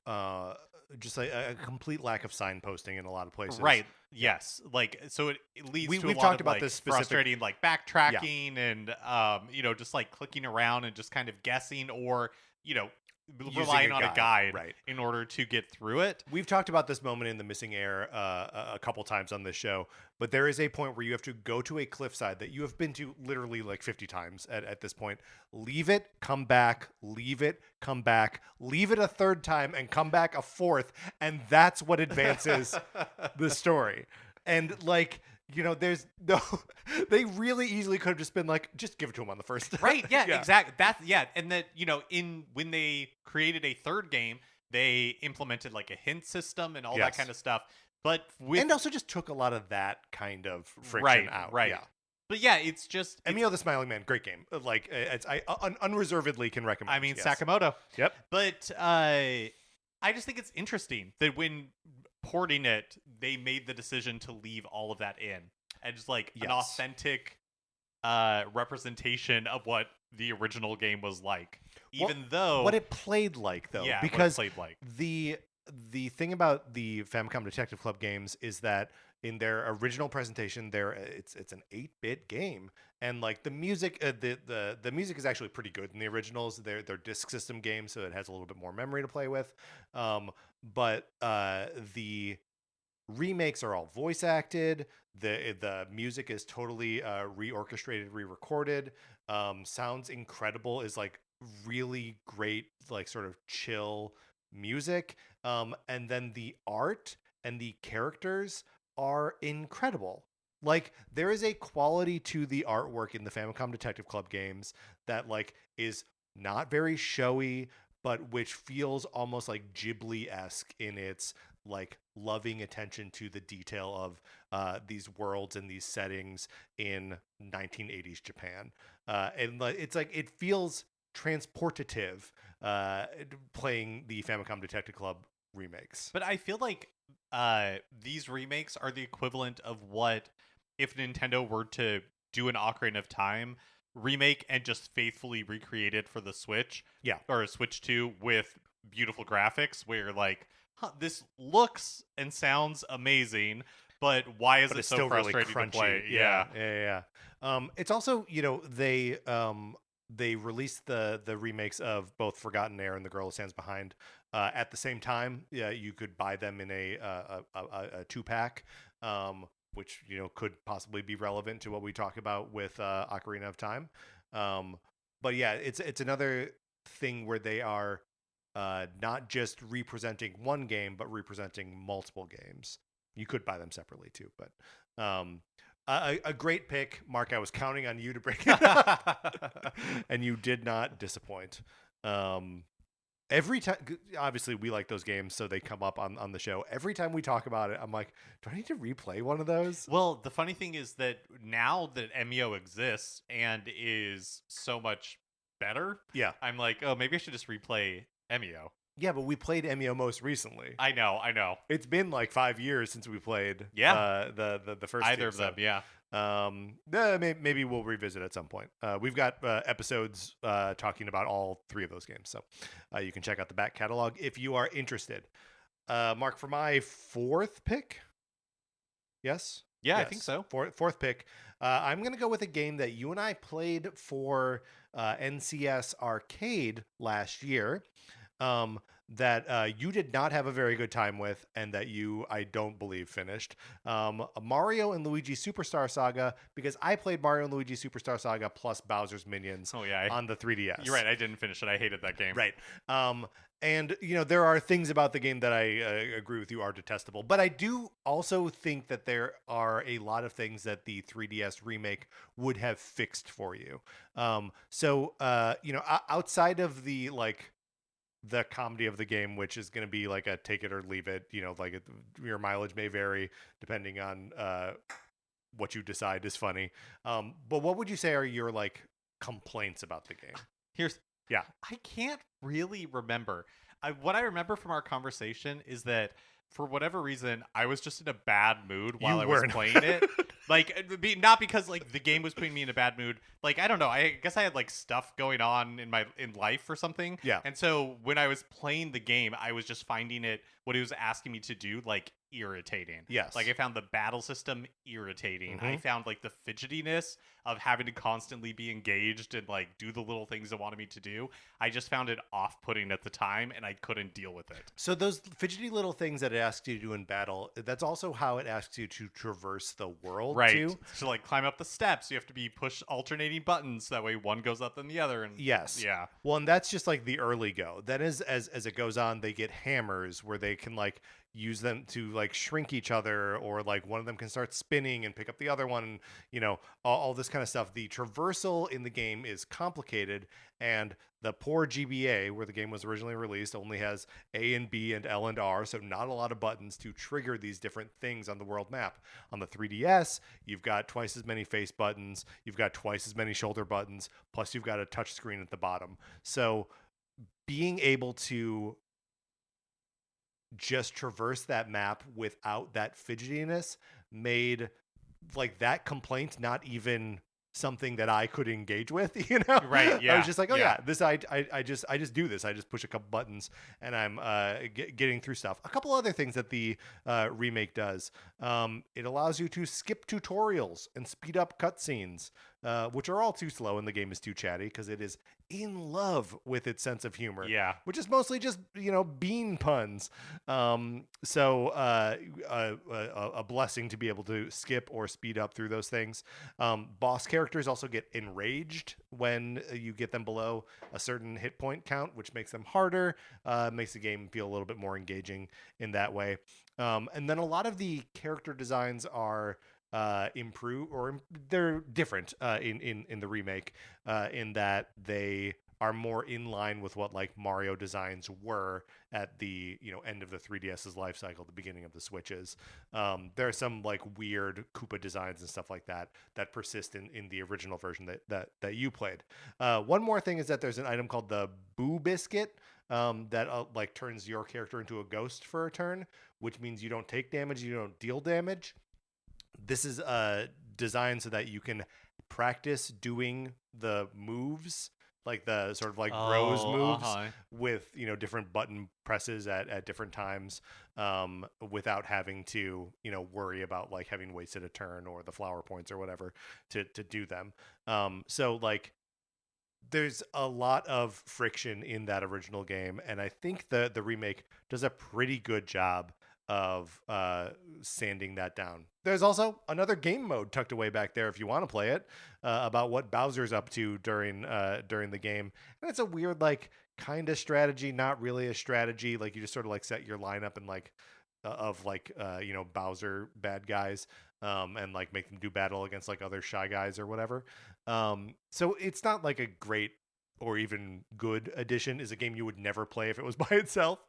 just like a complete lack of signposting in a lot of places. Right. Yes. Like so it leads to a we've lot talked of about like this specific. frustrating like Yeah, backtracking and just like clicking around and just kind of guessing or, you know, using relying on a guide right? in order to get through it. We've talked about this moment in The Missing Heir a couple times on this show, but there is a point where you have to go to a cliffside that you have been to literally like 50 times at this point. Leave it, come back, leave it, come back, leave it a third time, and come back a fourth, and that's what advances the story. And like, there's no, they really easily could have just been like, just give it to him on the first. Right. Yeah, exactly. And that, when they created a third game, they implemented like a hint system and all that kind of stuff. But and also just took a lot of that kind of friction out. Right. Yeah. But yeah, it's just Emio the Smiling Man, great game. Like I unreservedly can recommend. I mean, yes. Sakamoto. Yep. But I just think it's interesting that when porting it, they made the decision to leave all of that in and just like an authentic representation of what the original game was like. Even though what it played like, though, yeah, because what it played like. the thing about the Famicom Detective Club games is that in their original presentation, it's an 8-bit game, and like the music, the music is actually pretty good in the originals. They're disc system games, so it has a little bit more memory to play with. But the remakes are all voice acted. The music is totally reorchestrated, re-recorded. Sounds incredible. Is like really great, like sort of chill music. And then the art and the characters are incredible. Like there is a quality to the artwork in the Famicom Detective Club games that like is not very showy, but which feels almost like Ghibli-esque in its like loving attention to the detail of these worlds and these settings in 1980s Japan. And it's like it feels transportative playing the Famicom Detective Club remakes. But I feel like these remakes are the equivalent of what if Nintendo were to do an Ocarina of Time remake and just faithfully recreate it for the Switch. Yeah. Or a Switch 2 with beautiful graphics where like, this looks and sounds amazing, but why is it so frustrating really crunchy to play? Yeah. It's also, they released the remakes of both Forgotten Air and The Girl Who Stands Behind at the same time. Yeah, you could buy them in a 2-pack, which could possibly be relevant to what we talk about with Ocarina of Time. But yeah, it's another thing where they are not just representing one game, but representing multiple games. You could buy them separately too, but a great pick, Mark. I was counting on you to bring it up, and you did not disappoint. Every time, obviously, we like those games, so they come up on the show. Every time we talk about it, I'm like, do I need to replay one of those? Well, the funny thing is that now that Emio exists and is so much better, yeah, I'm like, oh, maybe I should just replay Emio. Yeah, but we played Emio most recently. I know. It's been like 5 years since we played. The first either of them. Yeah. Maybe we'll revisit at some point. We've got episodes talking about all 3 of those games, so you can check out the back catalog if you are interested. Mark, for my 4th pick. Yes. Yeah, yes. I think so. Fourth pick. I'm gonna go with a game that you and I played for NCS Arcade last year. that you did not have a very good time with, and that I don't believe, finished. Mario and Luigi Superstar Saga, because I played Mario and Luigi Superstar Saga plus Bowser's Minions Oh yeah, on the 3DS. you're right. I didn't finish it. I hated that game. Right. And there are things about the game that I agree with you are detestable, but I do also think that there are a lot of things that the 3DS remake would have fixed for you. Outside of the comedy of the game, which is going to be like a take it or leave it, your mileage may vary depending on what you decide is funny. But what would you say are your complaints about the game? Here's Yeah. I can't really remember. What I remember from our conversation is that for whatever reason, I was just in a bad mood while I was playing it. Not because the game was putting me in a bad mood. I don't know. I guess I had stuff going on in life or something. Yeah. And so when I was playing the game, I was just finding what it was asking me to do irritating. Yes. I found the battle system irritating. Mm-hmm. I found the fidgetiness of having to constantly be engaged and do the little things it wanted me to do. I just found it off-putting at the time, and I couldn't deal with it. So those fidgety little things that it asks you to do in battle, that's also how it asks you to traverse the world, right? Too. So climb up the steps, you have to be push alternating buttons. That way, one goes up then the other. And yes, yeah. Well, and that's just the early go. Then as it goes on, they get hammers where they can use them to shrink each other, or one of them can start spinning and pick up the other one. All this kind of stuff. The traversal in the game is complicated, and the poor GBA, where the game was originally released, only has A and B and L and R, so not a lot of buttons to trigger these different things on the world map. On the 3DS, you've got twice as many face buttons, you've got twice as many shoulder buttons, plus you've got a touch screen at the bottom. So being able to just traverse that map without that fidgetiness made that complaint not even something that I could engage with, Right, yeah. I was just this I just do this. I just push a couple buttons and I'm getting through stuff. A couple other things that the remake does. It allows you to skip tutorials and speed up cutscenes, which are all too slow and the game is too chatty because it is in love with its sense of humor. Yeah. Which is mostly just, bean puns. So a blessing to be able to skip or speed up through those things. Boss characters also get enraged when you get them below a certain hit point count, which makes them harder, makes the game feel a little bit more engaging in that way. And then a lot of the character designs are improve, or they're different in the remake, in that they are more in line with what Mario designs were at the end of the 3DS's life cycle, the beginning of the Switches. There are some weird Koopa designs and stuff like that persist in the original version that you played. One more thing is that there's an item called the Boo Biscuit, that turns your character into a ghost for a turn, which means you don't take damage, you don't deal damage. This is designed so that you can practice doing the moves, the sort of bros moves, with different button presses at different times, without having to worry about having wasted a turn or the flower points or whatever to do them. So there's a lot of friction in that original game, and I think the remake does a pretty good job of sanding that down. There's also another game mode tucked away back there if you want to play it, about what Bowser's up to during the game. And it's a weird kind of strategy, not really a strategy. You just sort of set your lineup and of Bowser bad guys, and make them do battle against other shy guys or whatever. So it's not a great or even good addition. Is a game you would never play if it was by itself,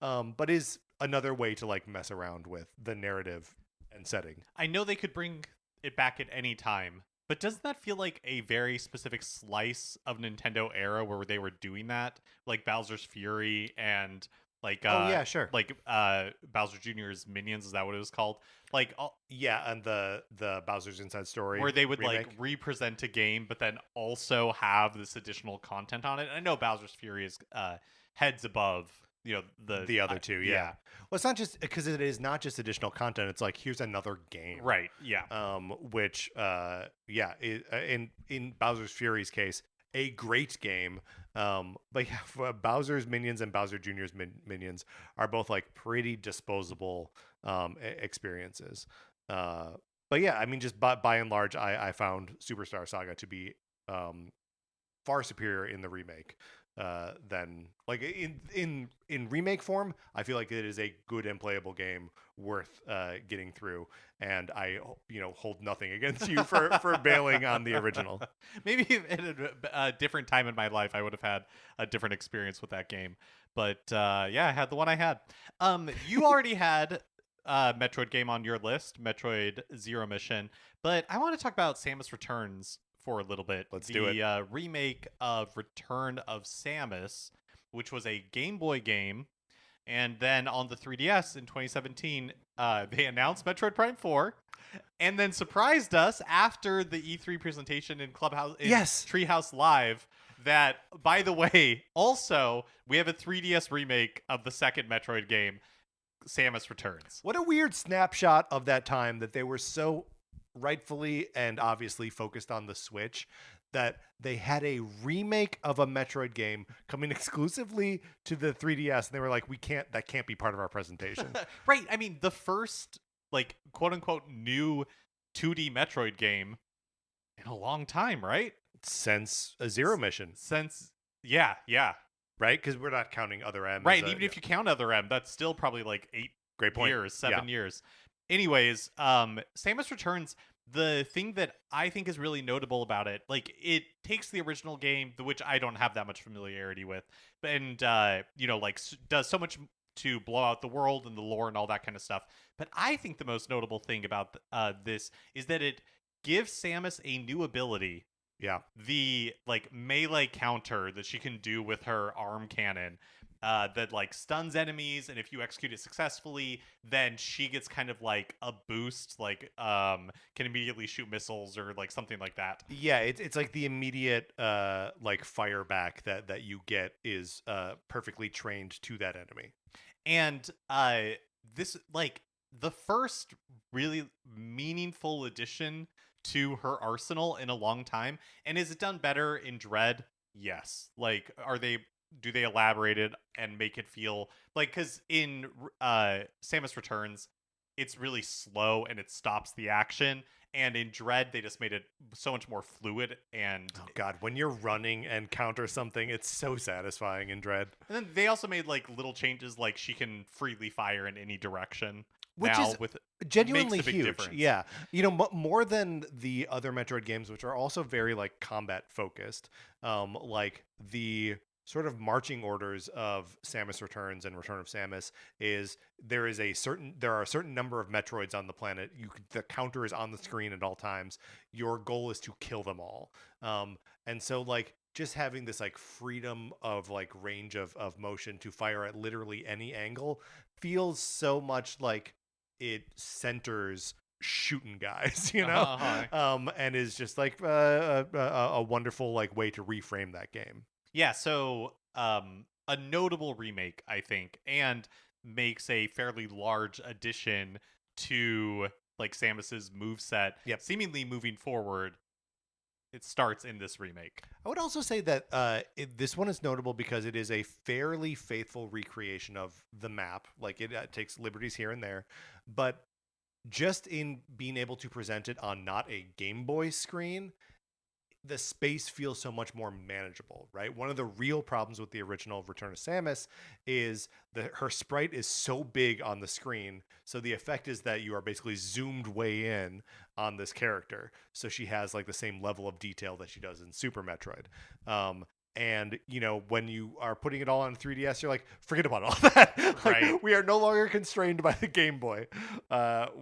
but is another way to mess around with the narrative and setting. I know they could bring it back at any time, but doesn't that feel like a very specific slice of Nintendo era where they were doing that, Bowser's Fury and oh yeah, sure, Bowser Jr.'s Minions? Is that what it was called? Yeah, and the Bowser's Inside Story, where they would remake. represent a game, but then also have this additional content on it. I know Bowser's Fury is heads above the other two. Yeah. Well, it's not just because it is not just additional content. It's here's another game, right? Yeah. Which in Bowser's Fury's case, a great game. But yeah, Bowser's Minions and Bowser Jr.'s Minions are both like pretty disposable experiences. Uh, but yeah, I mean, just by and large, I found Superstar Saga to be um, far superior in the remake than like in remake form. I feel like it is a good and playable game worth getting through, and I hold nothing against you for bailing on the original. Maybe at a different time in my life, I would have had a different experience with that game. But yeah, I had the one I had. You already had Metroid game on your list, Metroid Zero Mission, but I want to talk about Samus Returns for a little bit. Let's do it. The remake of Return of Samus, which was a Game Boy game. And then on the 3DS in 2017, they announced Metroid Prime 4, and then surprised us after the E3 presentation in Clubhouse, in Yes. Treehouse Live, that, by the way, also we have a 3DS remake of the second Metroid game, Samus Returns. What a weird snapshot of that time that they were so rightfully and obviously focused on the Switch that they had a remake of a Metroid game coming exclusively to the 3DS, and they were like, that can't be part of our presentation. Right. I mean, the first, like, quote unquote, new 2D Metroid game in a long time, right? Since a Zero Mission. Yeah. Right? Because we're not counting Other M. Right, and even if you count Other M, that's still probably like 8 Great point. years, 7 years. Anyways, Samus Returns, the thing that I think is really notable about it, like, it takes the original game, which I don't have that much familiarity with, and does so much to blow out the world and the lore and all that kind of stuff. But I think the most notable thing about this is that it gives Samus a new ability. Yeah. The like melee counter that she can do with her arm cannon that like stuns enemies, and if you execute it successfully, then she gets kind of like a boost, like can immediately shoot missiles or like something like that. Yeah, it's like the immediate like fire back that you get is perfectly trained to that enemy. And this, like, the first really meaningful addition to her arsenal in a long time. And is it done better in Dread? Yes. Like, do they elaborate it and make it feel like, because in Samus Returns, it's really slow and it stops the action, and in Dread they just made it so much more fluid. And oh god, when you're running and counter something, it's so satisfying in Dread. And then they also made like little changes, like she can freely fire in any direction, which now, is with genuinely huge. Difference. Yeah, more than the other Metroid games, which are also very like combat focused. Like the sort of marching orders of Samus Returns and Return of Samus is there are a certain number of Metroids on the planet. The counter is on the screen at all times. Your goal is to kill them all. And so like just having this like freedom of like range of motion to fire at literally any angle feels so much like it centers shooting guys, and is just like a wonderful like way to reframe that game. Yeah, so a notable remake, I think, and makes a fairly large addition to like Samus's moveset. Yep. Seemingly moving forward, it starts in this remake. I would also say that this one is notable because it is a fairly faithful recreation of the map. Like it takes liberties here and there, but just in being able to present it on not a Game Boy screen, the space feels so much more manageable, right? One of the real problems with the original Return of Samus is that her sprite is so big on the screen. So the effect is that you are basically zoomed way in on this character. So she has like the same level of detail that she does in Super Metroid. And, when you are putting it all on 3DS, you're like, forget about all that. Right. We are no longer constrained by the Game Boy,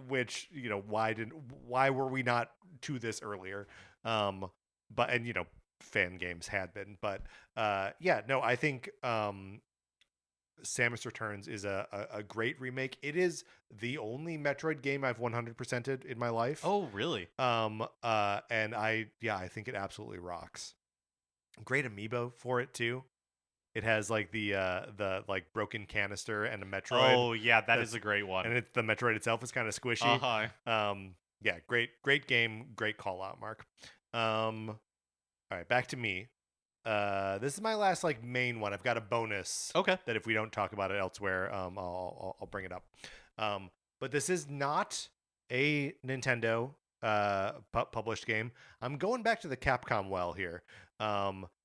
which, why were we not to this earlier? But fan games had been, but I think Samus Returns is a great remake. It is the only Metroid game I've 100%ed in my life. Oh, really? And I think it absolutely rocks. Great amiibo for it too. It has like the like broken canister and a Metroid. Oh yeah, that is a great one. And the Metroid itself is kind of squishy. Uh-huh. Great game, great call out, Mark. All right, back to me. This is my last like main one. I've got a bonus Okay. that if we don't talk about it elsewhere, I'll bring it up. But this is not a Nintendo published game. I'm going back to the Capcom well here.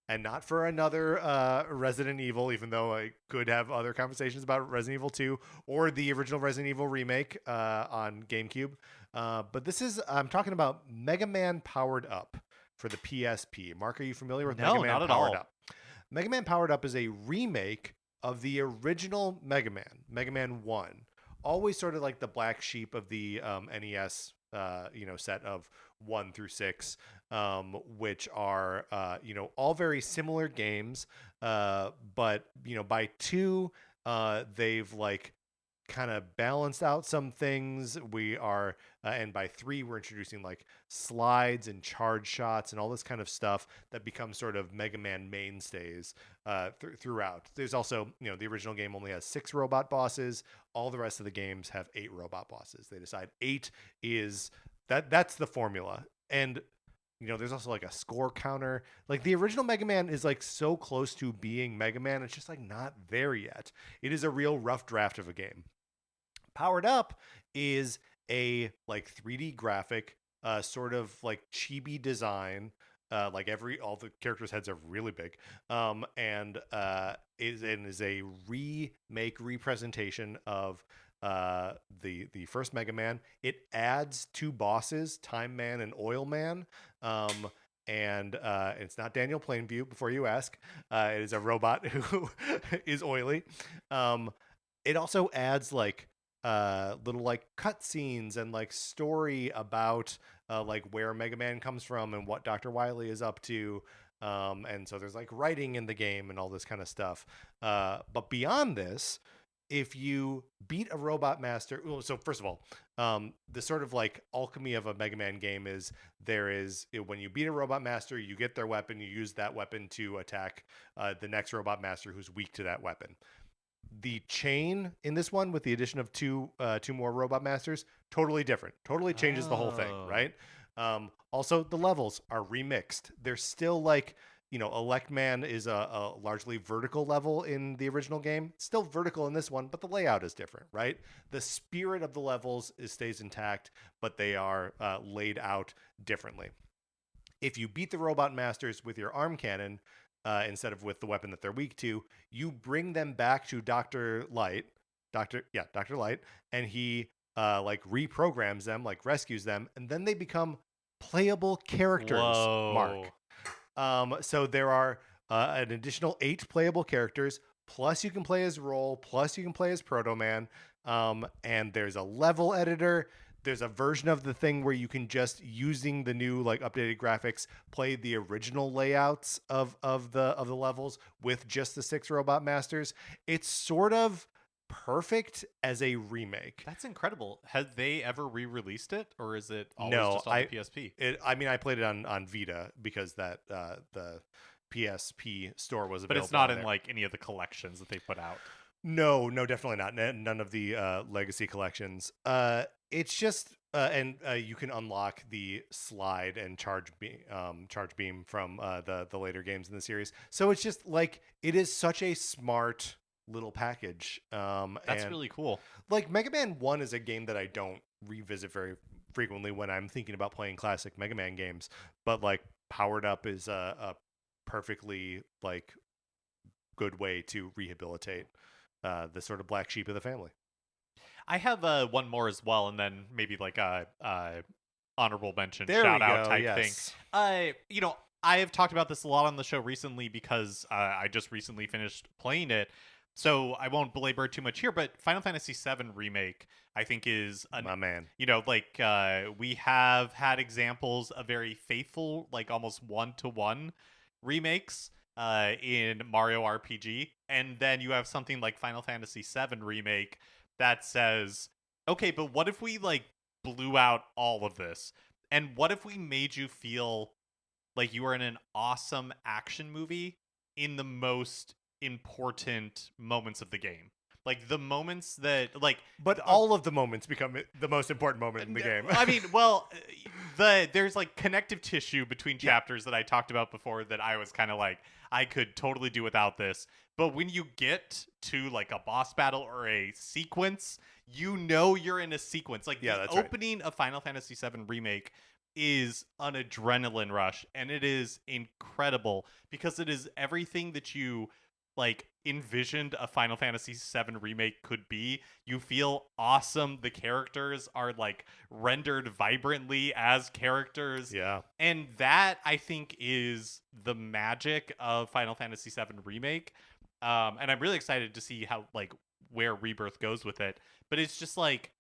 And not for another Resident Evil, even though I could have other conversations about Resident Evil 2 or the original Resident Evil remake on GameCube. But I'm talking about Mega Man Powered Up for the PSP. Mark, are you familiar with Mega No, Man not at Powered all. Up? Mega Man Powered Up is a remake of the original Mega Man, Mega Man 1. Always sort of like the black sheep of the NES set of 1 through 6, which are all very similar games, but by 2 they've like kind of balanced out some things. We are and by 3 we're introducing like slides and charge shots and all this kind of stuff that becomes sort of Mega Man mainstays throughout. There's also, the original game only has 6 robot bosses. All the rest of the games have 8 robot bosses. They decide 8 is that's the formula. And there's also like a score counter. Like the original Mega Man is like so close to being Mega Man, it's just like not there yet. It is a real rough draft of a game. Powered Up is a like 3D graphic, sort of like chibi design. Like all the characters' heads are really big, and is a remake representation of the first Mega Man. It adds 2 bosses, Time Man and Oil Man. And it's not Daniel Plainview, before you ask. It is a robot who is oily. It also adds like little like cutscenes and like story about like where Mega Man comes from and what Dr. Wily is up to. And so there's like writing in the game and all this kind of stuff. But beyond this, if you beat a robot master, so first of all, the sort of like alchemy of a Mega Man game is when you beat a robot master, you get their weapon, you use that weapon to attack the next robot master who's weak to that weapon. The chain in this one, with the addition of two more robot masters, totally different. Totally changes the whole thing, right? Also, the levels are remixed. They're still like, Elect Man is a largely vertical level in the original game. It's still vertical in this one, but the layout is different, right? The spirit of the levels stays intact, but they are laid out differently. If you beat the robot masters with your arm cannon, instead of with the weapon that they're weak to, you bring them back to Dr. Light, Dr. Light, and he like reprograms them, like rescues them, and then they become playable characters. Whoa. Mark. So there are an additional 8 playable characters, plus you can play as Roll, plus you can play as Proto Man, and there's a level editor. There's a version of the thing where you can just, using the new like updated graphics, play the original layouts of the levels with just the 6 robot masters. It's sort of perfect as a remake. That's incredible. Have they ever re-released it, or is it always just on the PSP? I played it on Vita because the PSP store was available. But it's not in like any of the collections that they put out. No, definitely not. None of the legacy collections. It's just and you can unlock the slide and charge beam from the later games in the series. So it's just like, it is such a smart little package. That's really cool. Like Mega Man 1 is a game that I don't revisit very frequently when I'm thinking about playing classic Mega Man games, but like Powered Up is a perfectly like good way to rehabilitate the sort of black sheep of the family. I have one more as well, and then maybe like a honorable mention, there shout out go, type yes. thing. I have talked about this a lot on the show recently because I just recently finished playing it, so I won't belabor it too much here. But Final Fantasy VII Remake, I think, is my man. We have had examples of very faithful, like almost 1-to-1 remakes in Mario RPG, and then you have something like Final Fantasy VII Remake that says, okay, but what if we like blew out all of this, and what if we made you feel like you were in an awesome action movie in the most important moments of the game? Like the moments that like But all of the moments become the most important moment in the game. I mean, there's like connective tissue between chapters that I talked about before that I was kind of like I could totally do without this. But when you get to like a boss battle or a sequence, you know you're in a sequence. Like the that's opening of Final Fantasy VII Remake is an adrenaline rush, and it is incredible because it is everything that you like envisioned a Final Fantasy VII remake could be. You feel awesome. The characters are like rendered vibrantly as characters. Yeah. And that I think is the magic of Final Fantasy VII remake. And I'm really excited to see how like where Rebirth goes with it. But it's just like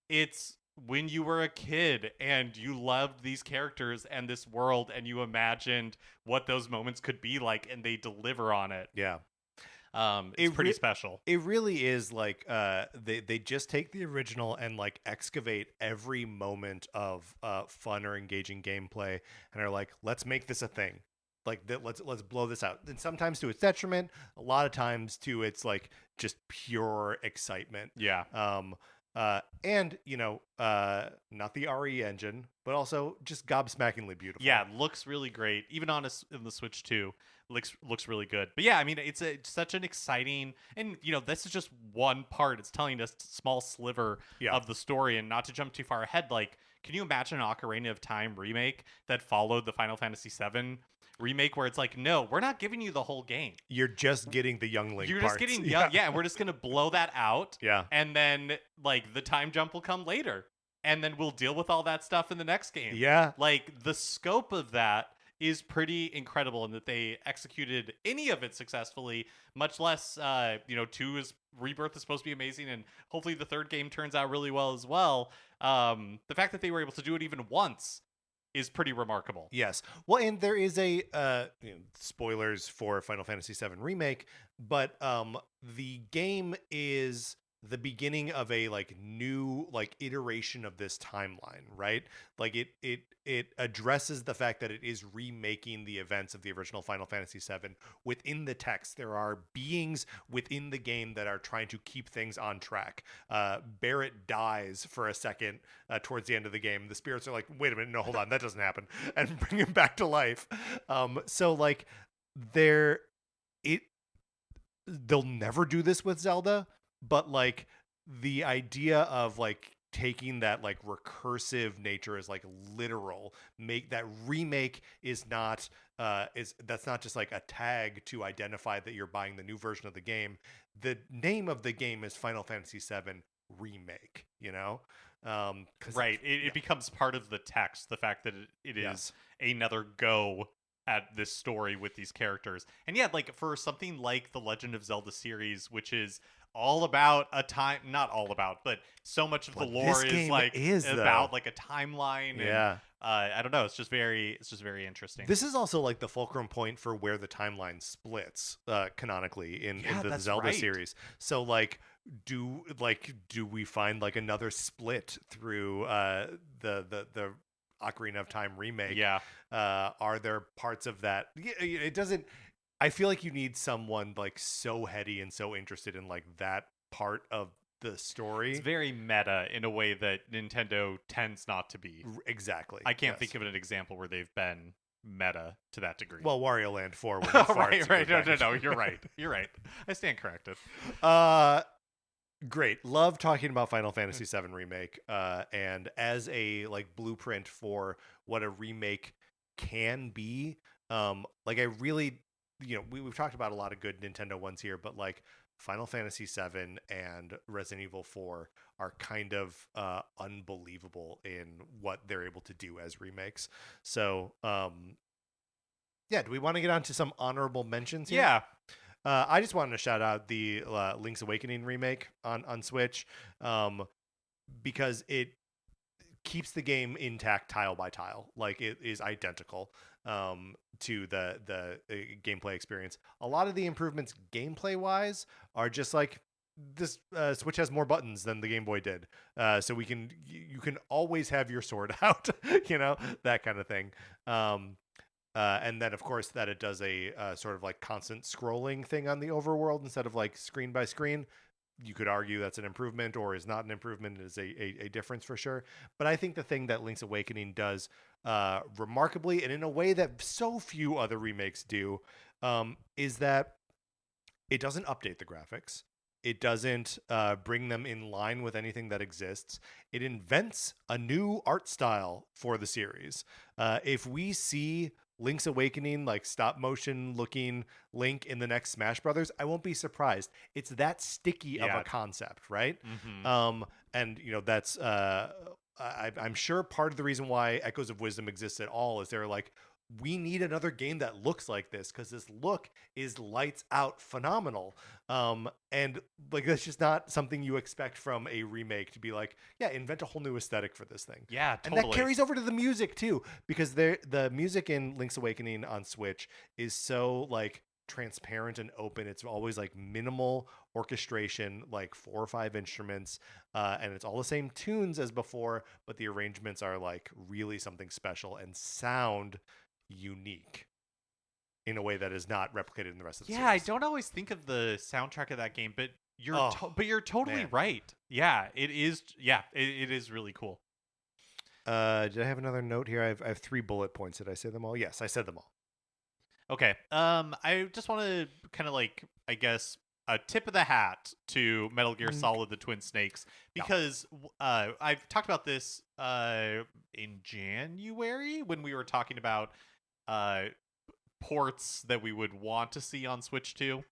it's when you were a kid and you loved these characters and this world and you imagined what those moments could be like and they deliver on it. Yeah. It's pretty special. It really is like they just take the original and like excavate every moment of fun or engaging gameplay and are like, let's make this a thing. Like that, let's blow this out. And sometimes to its detriment, a lot of times to its like just pure excitement. Yeah. And not the RE engine, but also just gobsmackingly beautiful. Yeah, looks really great. Even on in the Switch 2, looks really good. But yeah, I mean, it's such an exciting, and this is just one part. It's telling us a small sliver of the story, and not to jump too far ahead. Like, can you imagine an Ocarina of Time remake that followed the Final Fantasy VII remake, where it's like, no, we're not giving you the whole game. You're just getting the young Link. You're parts. just getting and we're just gonna blow that out. Yeah, and then like the time jump will come later. And then we'll deal with all that stuff in the next game. Yeah. Like, the scope of that is pretty incredible, and that they executed any of it successfully, much less, 2 Rebirth is supposed to be amazing, and hopefully the third game turns out really well as well. The fact that they were able to do it even once is pretty remarkable. Yes. Well, and there is a spoilers for Final Fantasy VII Remake, but the game is the beginning of a like new like iteration of this timeline, right? Like it addresses the fact that it is remaking the events of the original Final Fantasy VII within the text. There are beings within the game that are trying to keep things on track. Barrett dies for a second towards the end of the game. The spirits are like, wait a minute, no, hold on, that doesn't happen, and bring him back to life. So like they'll never do this with Zelda, but like the idea of like taking that like recursive nature is like literal, make that remake is not that's not just like a tag to identify that you're buying the new version of the game. The name of the game is Final Fantasy VII Remake, Right. It becomes part of the text, the fact that it is another go at this story with these characters. And yeah, like for something like the Legend of Zelda series, which is all about a time, not all about, but so much of the lore is about like a timeline. Yeah. And, I don't know. It's just very interesting. This is also like the fulcrum point for where the timeline splits canonically in the Zelda series. So like, do we find like another split through the Ocarina of Time remake? Yeah. Are there parts of that? It doesn't. I feel like you need someone like so heady and so interested in like that part of the story. It's very meta in a way that Nintendo tends not to be. Exactly. I can't think of an example where they've been meta to that degree. Well, Wario Land 4. Right. No. You're right. I stand corrected. Great. Love talking about Final Fantasy VII Remake. And as a like blueprint for what a remake can be, like I really, we've talked about a lot of good Nintendo ones here, but like Final Fantasy VII and Resident Evil 4 are kind of unbelievable in what they're able to do as remakes. So, do we want to get on to some honorable mentions here? Yeah. I just wanted to shout out the Link's Awakening remake on Switch, because it keeps the game intact tile by tile. Like it is identical to the gameplay experience. A lot of the improvements gameplay wise are just like this Switch has more buttons than the Game Boy did, so you can always have your sword out, that kind of thing. And then of course that it does a sort of like constant scrolling thing on the overworld instead of like screen by screen. you could argue that's an improvement or is not an improvement, is a difference for sure. But I think the thing that Link's Awakening does remarkably, and in a way that so few other remakes do, is that it doesn't update the graphics. It doesn't bring them in line with anything that exists. It invents a new art style for the series. If we see Link's Awakening, like stop motion looking Link in the next Smash Brothers, I won't be surprised. It's that sticky of a concept, right? And that's I'm sure part of the reason why Echoes of Wisdom exists at all is they're like, we need another game that looks like this because this look is lights out phenomenal. And like that's just not something you expect from a remake, to be like, yeah, invent a whole new aesthetic for this thing. Yeah, totally. And that carries over to the music too, because the music in Link's Awakening on Switch is so like transparent and open. It's always like minimal orchestration, like 4 or 5 instruments, and it's all the same tunes as before, but the arrangements are like really something special and sound unique in a way that is not replicated in the rest of the series. I don't always think of the soundtrack of that game, but you're totally right. Yeah, it is. Yeah, it is really cool. Did I have another note here? I have 3 bullet points. Did I say them all? Yes, I said them all. Okay. I just want to kind of like, I guess, a tip of the hat to Metal Gear Solid: The Twin Snakes, because I've talked about this in January when we were talking about ports that we would want to see on Switch 2.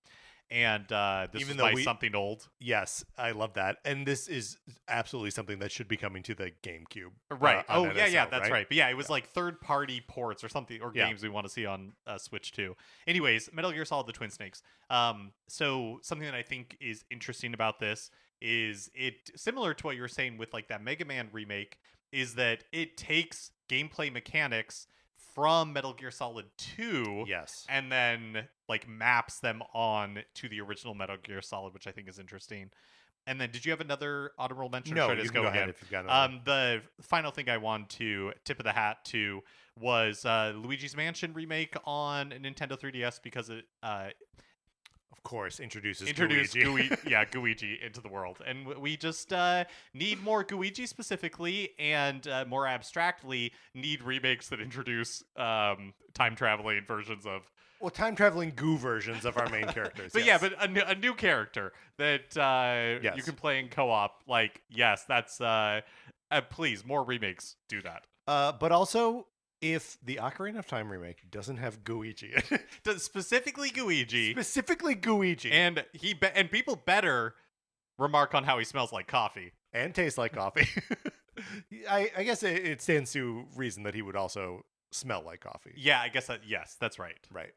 And this Even was though by something old. Yes, I love that. And this is absolutely something that should be coming to the GameCube. Right. NSO, yeah, that's right. right. But yeah, it was like third-party ports or something, or games we want to see on Switch 2. Anyways, Metal Gear Solid: The Twin Snakes. So something that I think is interesting about this is it, similar to what you were saying with like that Mega Man remake, is that it takes gameplay mechanics from Metal Gear Solid 2, yes, and then like maps them on to the original Metal Gear Solid, which I think is interesting. And then, did you have another honorable mention? No, or should I you just can go go ahead again? if you've got another. The final thing I wanted to tip of the hat to was Luigi's Mansion remake on Nintendo 3DS, because it of course, introduces Gooigi into the world. And we just need more Gooigi specifically, and more abstractly need remakes that introduce time-traveling versions of... Well, time-traveling goo versions of our main characters. But yes. yeah, but a new character that you can play in co-op. Like, yes, that's... please, more remakes do that. But also, if the Ocarina of Time remake doesn't have Gooigi, specifically Gooigi, and and people better remark on how he smells like coffee and tastes like coffee. I guess it stands to reason that he would also smell like coffee. Yeah, I guess yes, that's right. Right.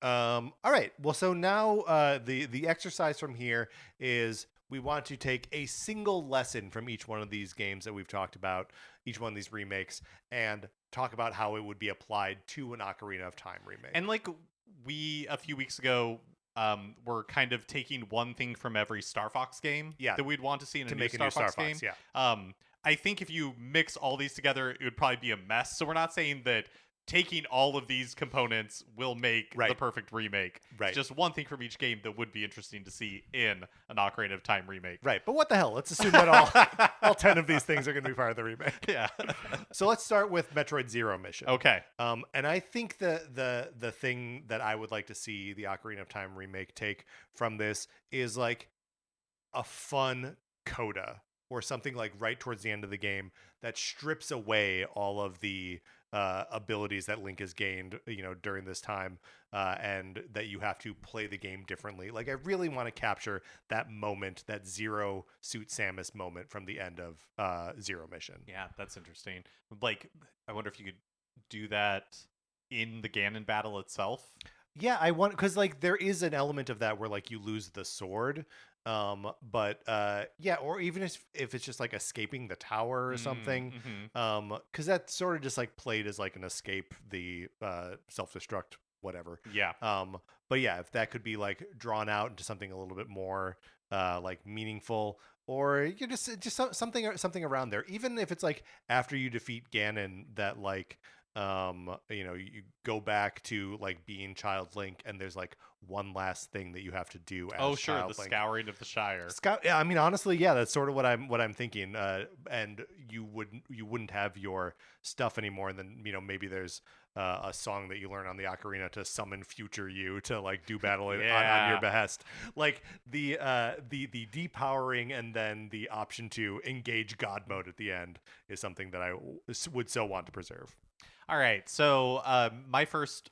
All right. Well, so now the exercise from here is we want to take a single lesson from each one of these games that we've talked about, each one of these remakes, and talk about how it would be applied to an Ocarina of Time remake. And like we, a few weeks ago, were kind of taking one thing from every Star Fox game that we'd want to see in a new Star Fox game. Yeah. I think if you mix all these together, it would probably be a mess. So we're not saying that taking all of these components will make the perfect remake. Right. It's just one thing from each game that would be interesting to see in an Ocarina of Time remake. Right. But what the hell? Let's assume that all 10 of these things are going to be part of the remake. Yeah. So let's start with Metroid Zero Mission. Okay. And I think the thing that I would like to see the Ocarina of Time remake take from this is like a fun coda or something like right towards the end of the game that strips away all of the abilities that Link has gained, during this time, and that you have to play the game differently. Like, I really want to capture that moment, that Zero Suit Samus moment from the end of Zero Mission. Yeah, that's interesting. Like, I wonder if you could do that in the Ganon battle itself. Yeah, I want, because like there is an element of that where like you lose the sword, but yeah, or even if it's just like escaping the tower or something, because that sort of just like played as like an escape, the self-destruct whatever. Yeah. But yeah, if that could be like drawn out into something a little bit more like meaningful, or you just something around there, even if it's like after you defeat Ganon, that like You go back to like being Child Link, and there's like one last thing that you have to do Oh, as sure, the Child Link. scouring of the Shire. Yeah, I mean, honestly, yeah, that's sort of what I'm thinking. And you wouldn't have your stuff anymore, and then maybe there's a song that you learn on the ocarina to summon future you to like do battle on your Yeah. behest. Like the depowering and then the option to engage God mode at the end is something that I would so want to preserve. All right, so my first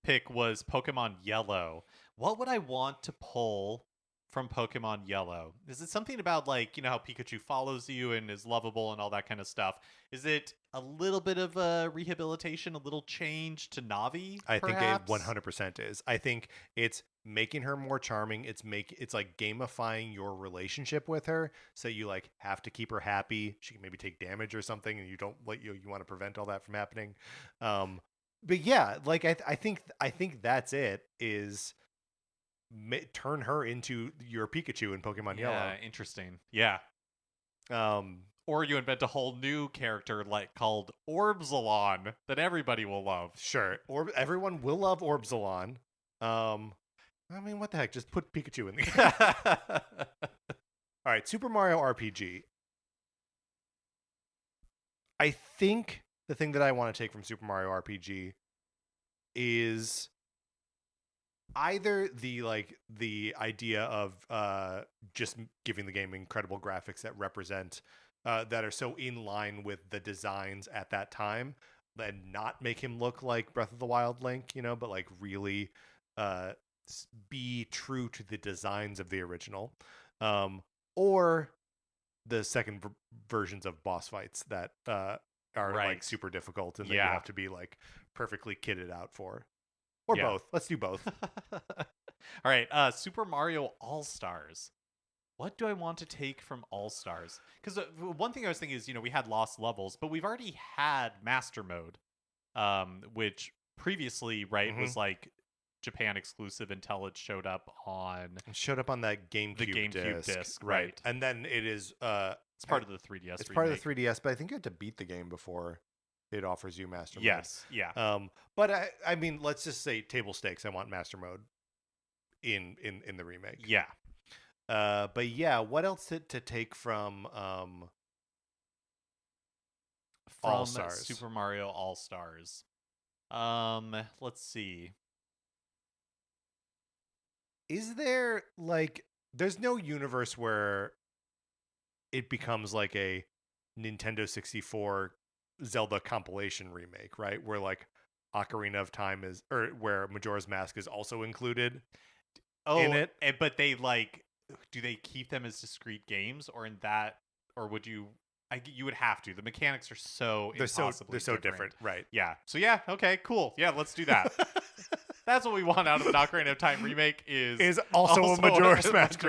pick was Pokemon Yellow. What would I want to pull from Pokemon Yellow? Is it something about like, how Pikachu follows you and is lovable and all that kind of stuff? Is it a little bit of a rehabilitation, a little change to Navi, I think it perhaps? 100% is. I think it's making her more charming. It's like gamifying your relationship with her, so you like have to keep her happy. She can maybe take damage or something, and you don't like you want to prevent all that from happening. Um, but yeah, like I think that's it. Is turn her into your Pikachu in Pokemon Yellow. Yeah, interesting. Yeah. Um, Or you invent a whole new character like called Orbzalon that everybody will love. sure. Or everyone will love Orbzalon. I mean, what the heck? Just put Pikachu in the game. All right, Super Mario RPG. I think the thing that I want to take from Super Mario RPG is either the idea of just giving the game incredible graphics that represent that are so in line with the designs at that time, and not make him look like Breath of the Wild Link, but like really uh, be true to the designs of the original, or the second versions of boss fights that are like Right. super difficult and that you Yeah. have to be like perfectly kitted out for. Or Yeah. both. Let's do both. All right, Super Mario All Stars. What do I want to take from All Stars? Because one thing I was thinking is, we had Lost Levels, but we've already had Master Mode, which previously, right, Mhm. was like Japan exclusive until it showed up on It showed up on that GameCube, the GameCube disc, disc, right? And then it is It's part of the 3DS it's part of the remake. 3DS, but I think you have to beat the game before it offers you Master Mode. Yes, yeah. But I mean, let's just say table stakes. I want Master Mode in the remake. Yeah. But yeah, what else to take from All From Stars? Super Mario All Stars. Let's see. Is there like there's no universe where it becomes like a Nintendo 64 Zelda compilation remake, right? Where like Ocarina of Time is, or where Majora's Mask is also included in it. But they like, do they keep them as discrete games, or in that, or would you? You would have to. The mechanics are so They're impossibly so different, right? Yeah. So yeah. Okay. Cool. Yeah. Let's do that. That's what we want out of an Ocarina of Time remake. Is also a Majora's Mask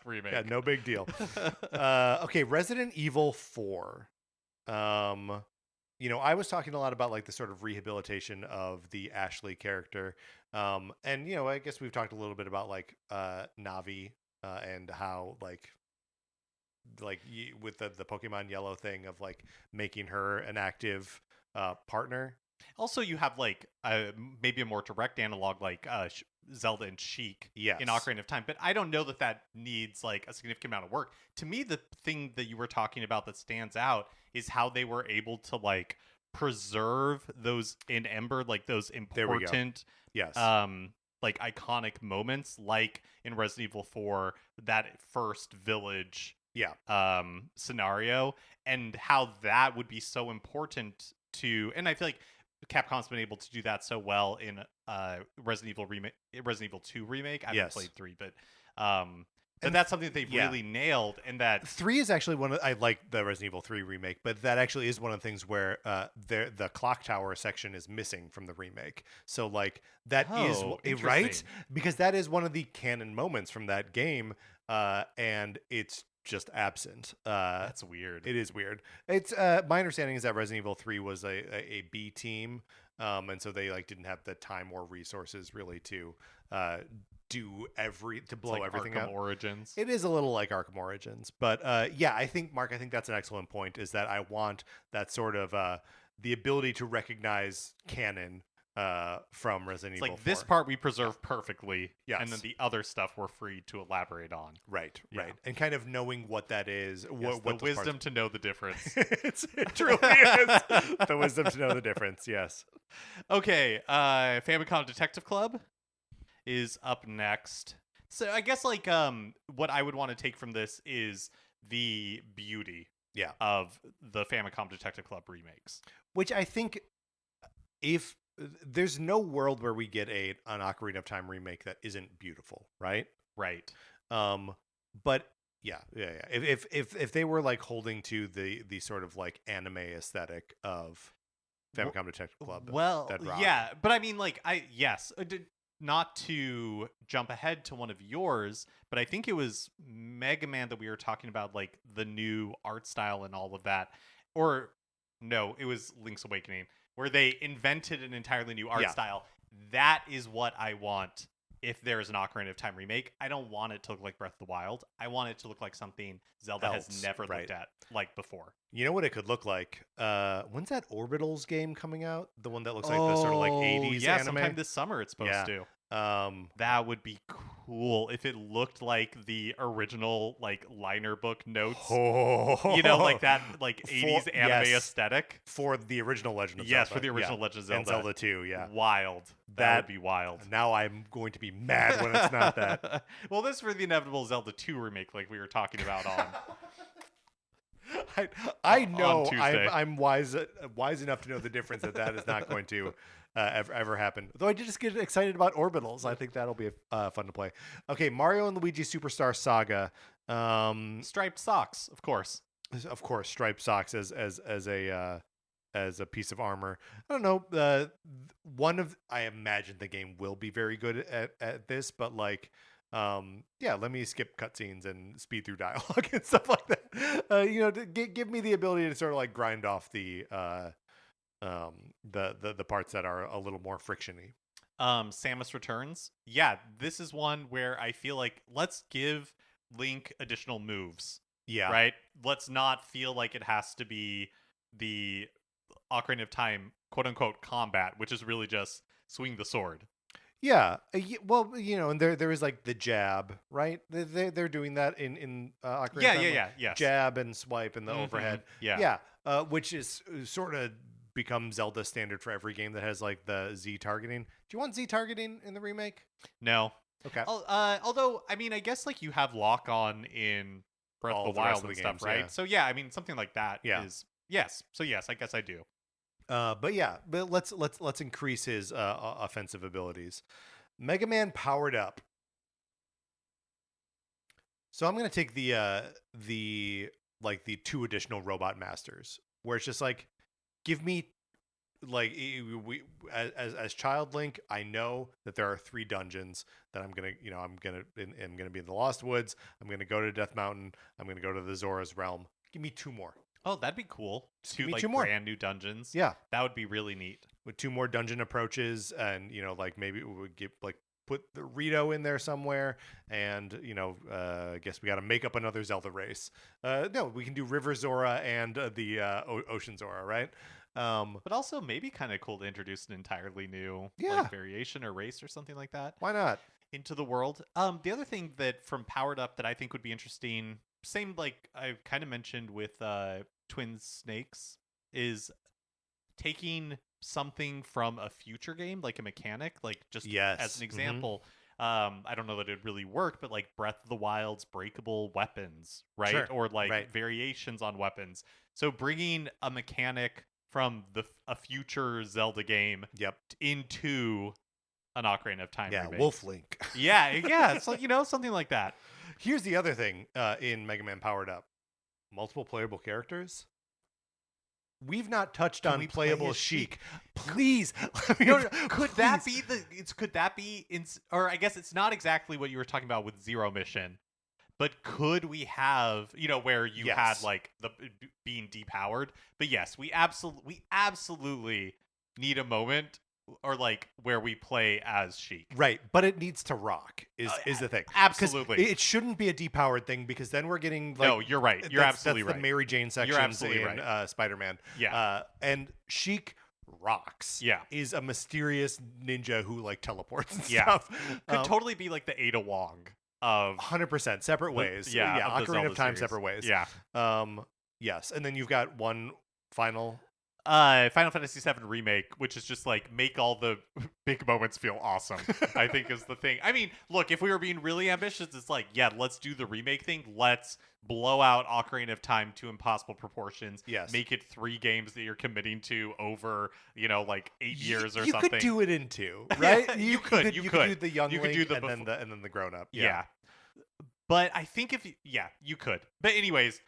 remake. Yeah, no big deal. Okay, Resident Evil 4. I was talking a lot about like the sort of rehabilitation of the Ashley character. And I guess we've talked a little bit about like Navi and how like with the Pokemon Yellow thing of like making her an active partner. Also, you have like maybe a more direct analog like Zelda and Sheik Yes. in Ocarina of Time, but I don't know that needs like a significant amount of work. To me, the thing that you were talking about that stands out is how they were able to like preserve those in Ember, like those important, Yes. like iconic moments, like in Resident Evil 4, that first village Yeah. scenario, and how that would be so important to, and I feel like Capcom's been able to do that so well in Resident Evil 2 remake. I haven't played 3, but and that's something that they've really nailed. And that 3 is actually I like the Resident Evil 3 remake, but that actually is one of the things where the clock tower section is missing from the remake. So like that is right, because that is one of the canon moments from that game, and it's just absent. That's weird. It is weird. It's my understanding is that Resident Evil 3 was a B team, and so they like didn't have the time or resources really to blow like everything Arkham out. Origins. It is a little like Arkham Origins, but yeah, I think Mark, I think that's an excellent point. Is that I want that sort of the ability to recognize canon from Resident It's Evil like 4. this part we preserve perfectly, Yes. and then the other stuff we're free to elaborate on. Right, Yeah. right. And kind of knowing what that is. Yes, what the wisdom to know the difference. It truly is. The wisdom to know the difference, yes. Okay, Famicom Detective Club is up next. So I guess like what I would want to take from this is the beauty of the Famicom Detective Club remakes. Which I think if there's no world where we get an Ocarina of Time remake that isn't beautiful, right? Right. But yeah. If they were like holding to the sort of like anime aesthetic of Famicom Detective Club, that'd rock. Yeah, but I mean, like, not to jump ahead to one of yours, but I think it was Mega Man that we were talking about, like the new art style and all of that, or no, it was Link's Awakening, where they invented an entirely new art style. That is what I want. If there's an Ocarina of Time remake, I don't want it to look like Breath of the Wild. I want it to look like something Zelda has never looked at like before. You know what it could look like? When's that Orbitals game coming out? The one that looks like the sort of like 80s anime? Sometime this summer it's supposed to. That would be cool if it looked like the original like liner book notes. You know, like that like 80s anime aesthetic. For the original Legend of Zelda. Yes, for the original Legend of Zelda. And Zelda 2, Wild. That would be wild. Now I'm going to be mad when it's not that. Well, this is for the inevitable Zelda 2 remake like we were talking about on I know I'm wise enough to know the difference that is not going to ever happen. Though I did just get excited about Orbitals. I think that'll be fun to play. Okay, Mario and Luigi Superstar Saga. Striped socks, of course. Of course, striped socks as a piece of armor. I don't know. I imagine the game will be very good at this, but like. Let me skip cutscenes and speed through dialogue and stuff like that. Give me the ability to sort of like grind off the parts that are a little more frictiony. Samus Returns. Yeah, this is one where I feel like let's give Link additional moves. Yeah. Right? Let's not feel like it has to be the Ocarina of Time quote unquote combat, which is really just swing the sword. Yeah, well, and there is like the jab, right? They're doing that in Ocarina of Time. Yeah. Jab and swipe and the overhead. Which is sort of become Zelda standard for every game that has like the Z targeting. Do you want Z targeting in the remake? No. Okay. Although, I mean, I guess like you have lock on in Breath of the Wild and stuff, right? Yeah. So yeah, I mean, something like that is yes. So yes, I guess I do. But let's increase his offensive abilities. Mega Man powered up. So I'm gonna take the 2 additional robot masters, where it's just like, give me like as Child Link, I know that there are 3 dungeons that I'm gonna be in the Lost Woods. I'm gonna go to Death Mountain. I'm gonna go to the Zora's Realm. Give me 2 more. Oh, that'd be cool. 2 like 2 more brand new dungeons. Yeah, that would be really neat. With 2 more dungeon approaches, and like maybe we would get like put the Rito in there somewhere, and I guess we got to make up another Zelda race. No, we can do River Zora and the Ocean Zora, right? But also maybe kind of cool to introduce an entirely new like, variation or race or something like that. Why not? Into the world. The other thing that from Powered Up that I think would be interesting, same like I kind of mentioned with Twin Snakes, is taking something from a future game, like a mechanic, like just as an example. I don't know that it'd really work, but like Breath of the Wild's breakable weapons, right? Sure. Or like variations on weapons. So bringing a mechanic from a future Zelda game into an Ocarina of Time remake. Wolf Link. It's like, something like that. Here's the other thing in Mega Man Powered Up. Multiple playable characters. We've not touched on playable Sheik. Please. Could that be or I guess it's not exactly what you were talking about with Zero Mission, but could we have, where you had like the being depowered? But yes, we absolutely need a moment or like where we play as Sheik. Right, but it needs to rock is the thing. Absolutely. It shouldn't be a depowered thing because then we're getting like No, you're right. You're absolutely that's right. the Mary Jane sections in Spider-Man. Yeah. And Sheik rocks. Yeah. Is a mysterious ninja who like teleports and Yeah. stuff. Could totally be like the Ada Wong of 100% separate ways. Yeah, Ocarina Zelda of Time series. separate ways. Yeah. Yes, and then you've got one final Final Fantasy VII Remake, which is just like make all the big moments feel awesome, I think is the thing. I mean, look, if we were being really ambitious, it's like, yeah, let's do the remake thing. Let's blow out Ocarina of Time to impossible proportions. Yes. Make it 3 games that you're committing to over, like 8 years or you something. You could do it in 2, right? You could do the young you Link could do and then the grown up. Yeah. But I think you could. But anyways,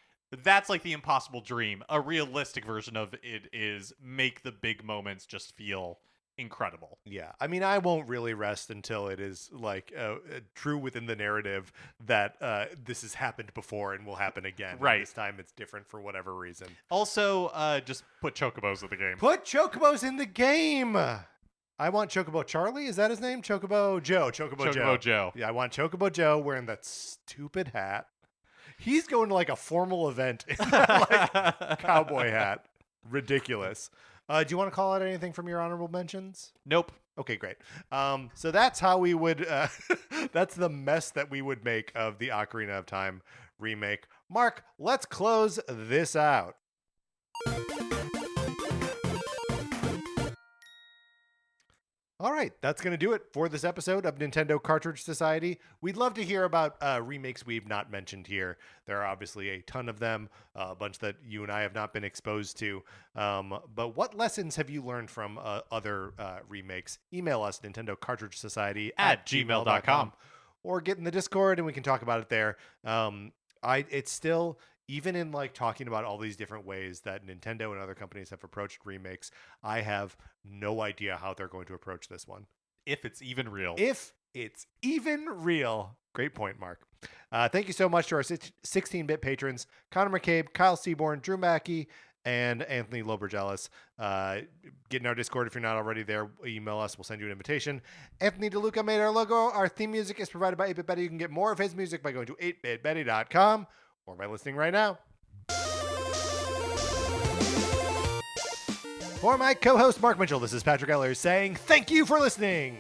that's like the impossible dream. A realistic version of it is make the big moments just feel incredible. Yeah. I mean, I won't really rest until it is like true within the narrative that this has happened before and will happen again. Right. And this time it's different for whatever reason. Also, just put chocobos in the game. Put chocobos in the game. I want Chocobo Charlie. Is that his name? Chocobo Joe. Chocobo Joe. Yeah, I want Chocobo Joe wearing that stupid hat. He's going to like a formal event in that like cowboy hat. Ridiculous. Do you want to call out anything from your honorable mentions? Nope. Okay, great. So that's how we would, that's the mess that we would make of the Ocarina of Time remake. Mark, let's close this out. All right, that's going to do it for this episode of Nintendo Cartridge Society. We'd love to hear about remakes we've not mentioned here. There are obviously a ton of them, a bunch that you and I have not been exposed to. But what lessons have you learned from other remakes? Email us, Nintendo Cartridge Society at gmail.com. Or get in the Discord and we can talk about it there. It's still... Even in like talking about all these different ways that Nintendo and other companies have approached remakes, I have no idea how they're going to approach this one. If it's even real. If it's even real. Great point, Mark. Thank you so much to our 16-bit patrons, Connor McCabe, Kyle Seaborn, Drew Mackey, and Anthony Lobergelis. Get in our Discord if you're not already there. Email us. We'll send you an invitation. Anthony DeLuca made our logo. Our theme music is provided by 8-Bit Betty. You can get more of his music by going to 8bitbetty.com. or by listening right now. For my co-host Mark Mitchell, this is Patrick Eller saying thank you for listening.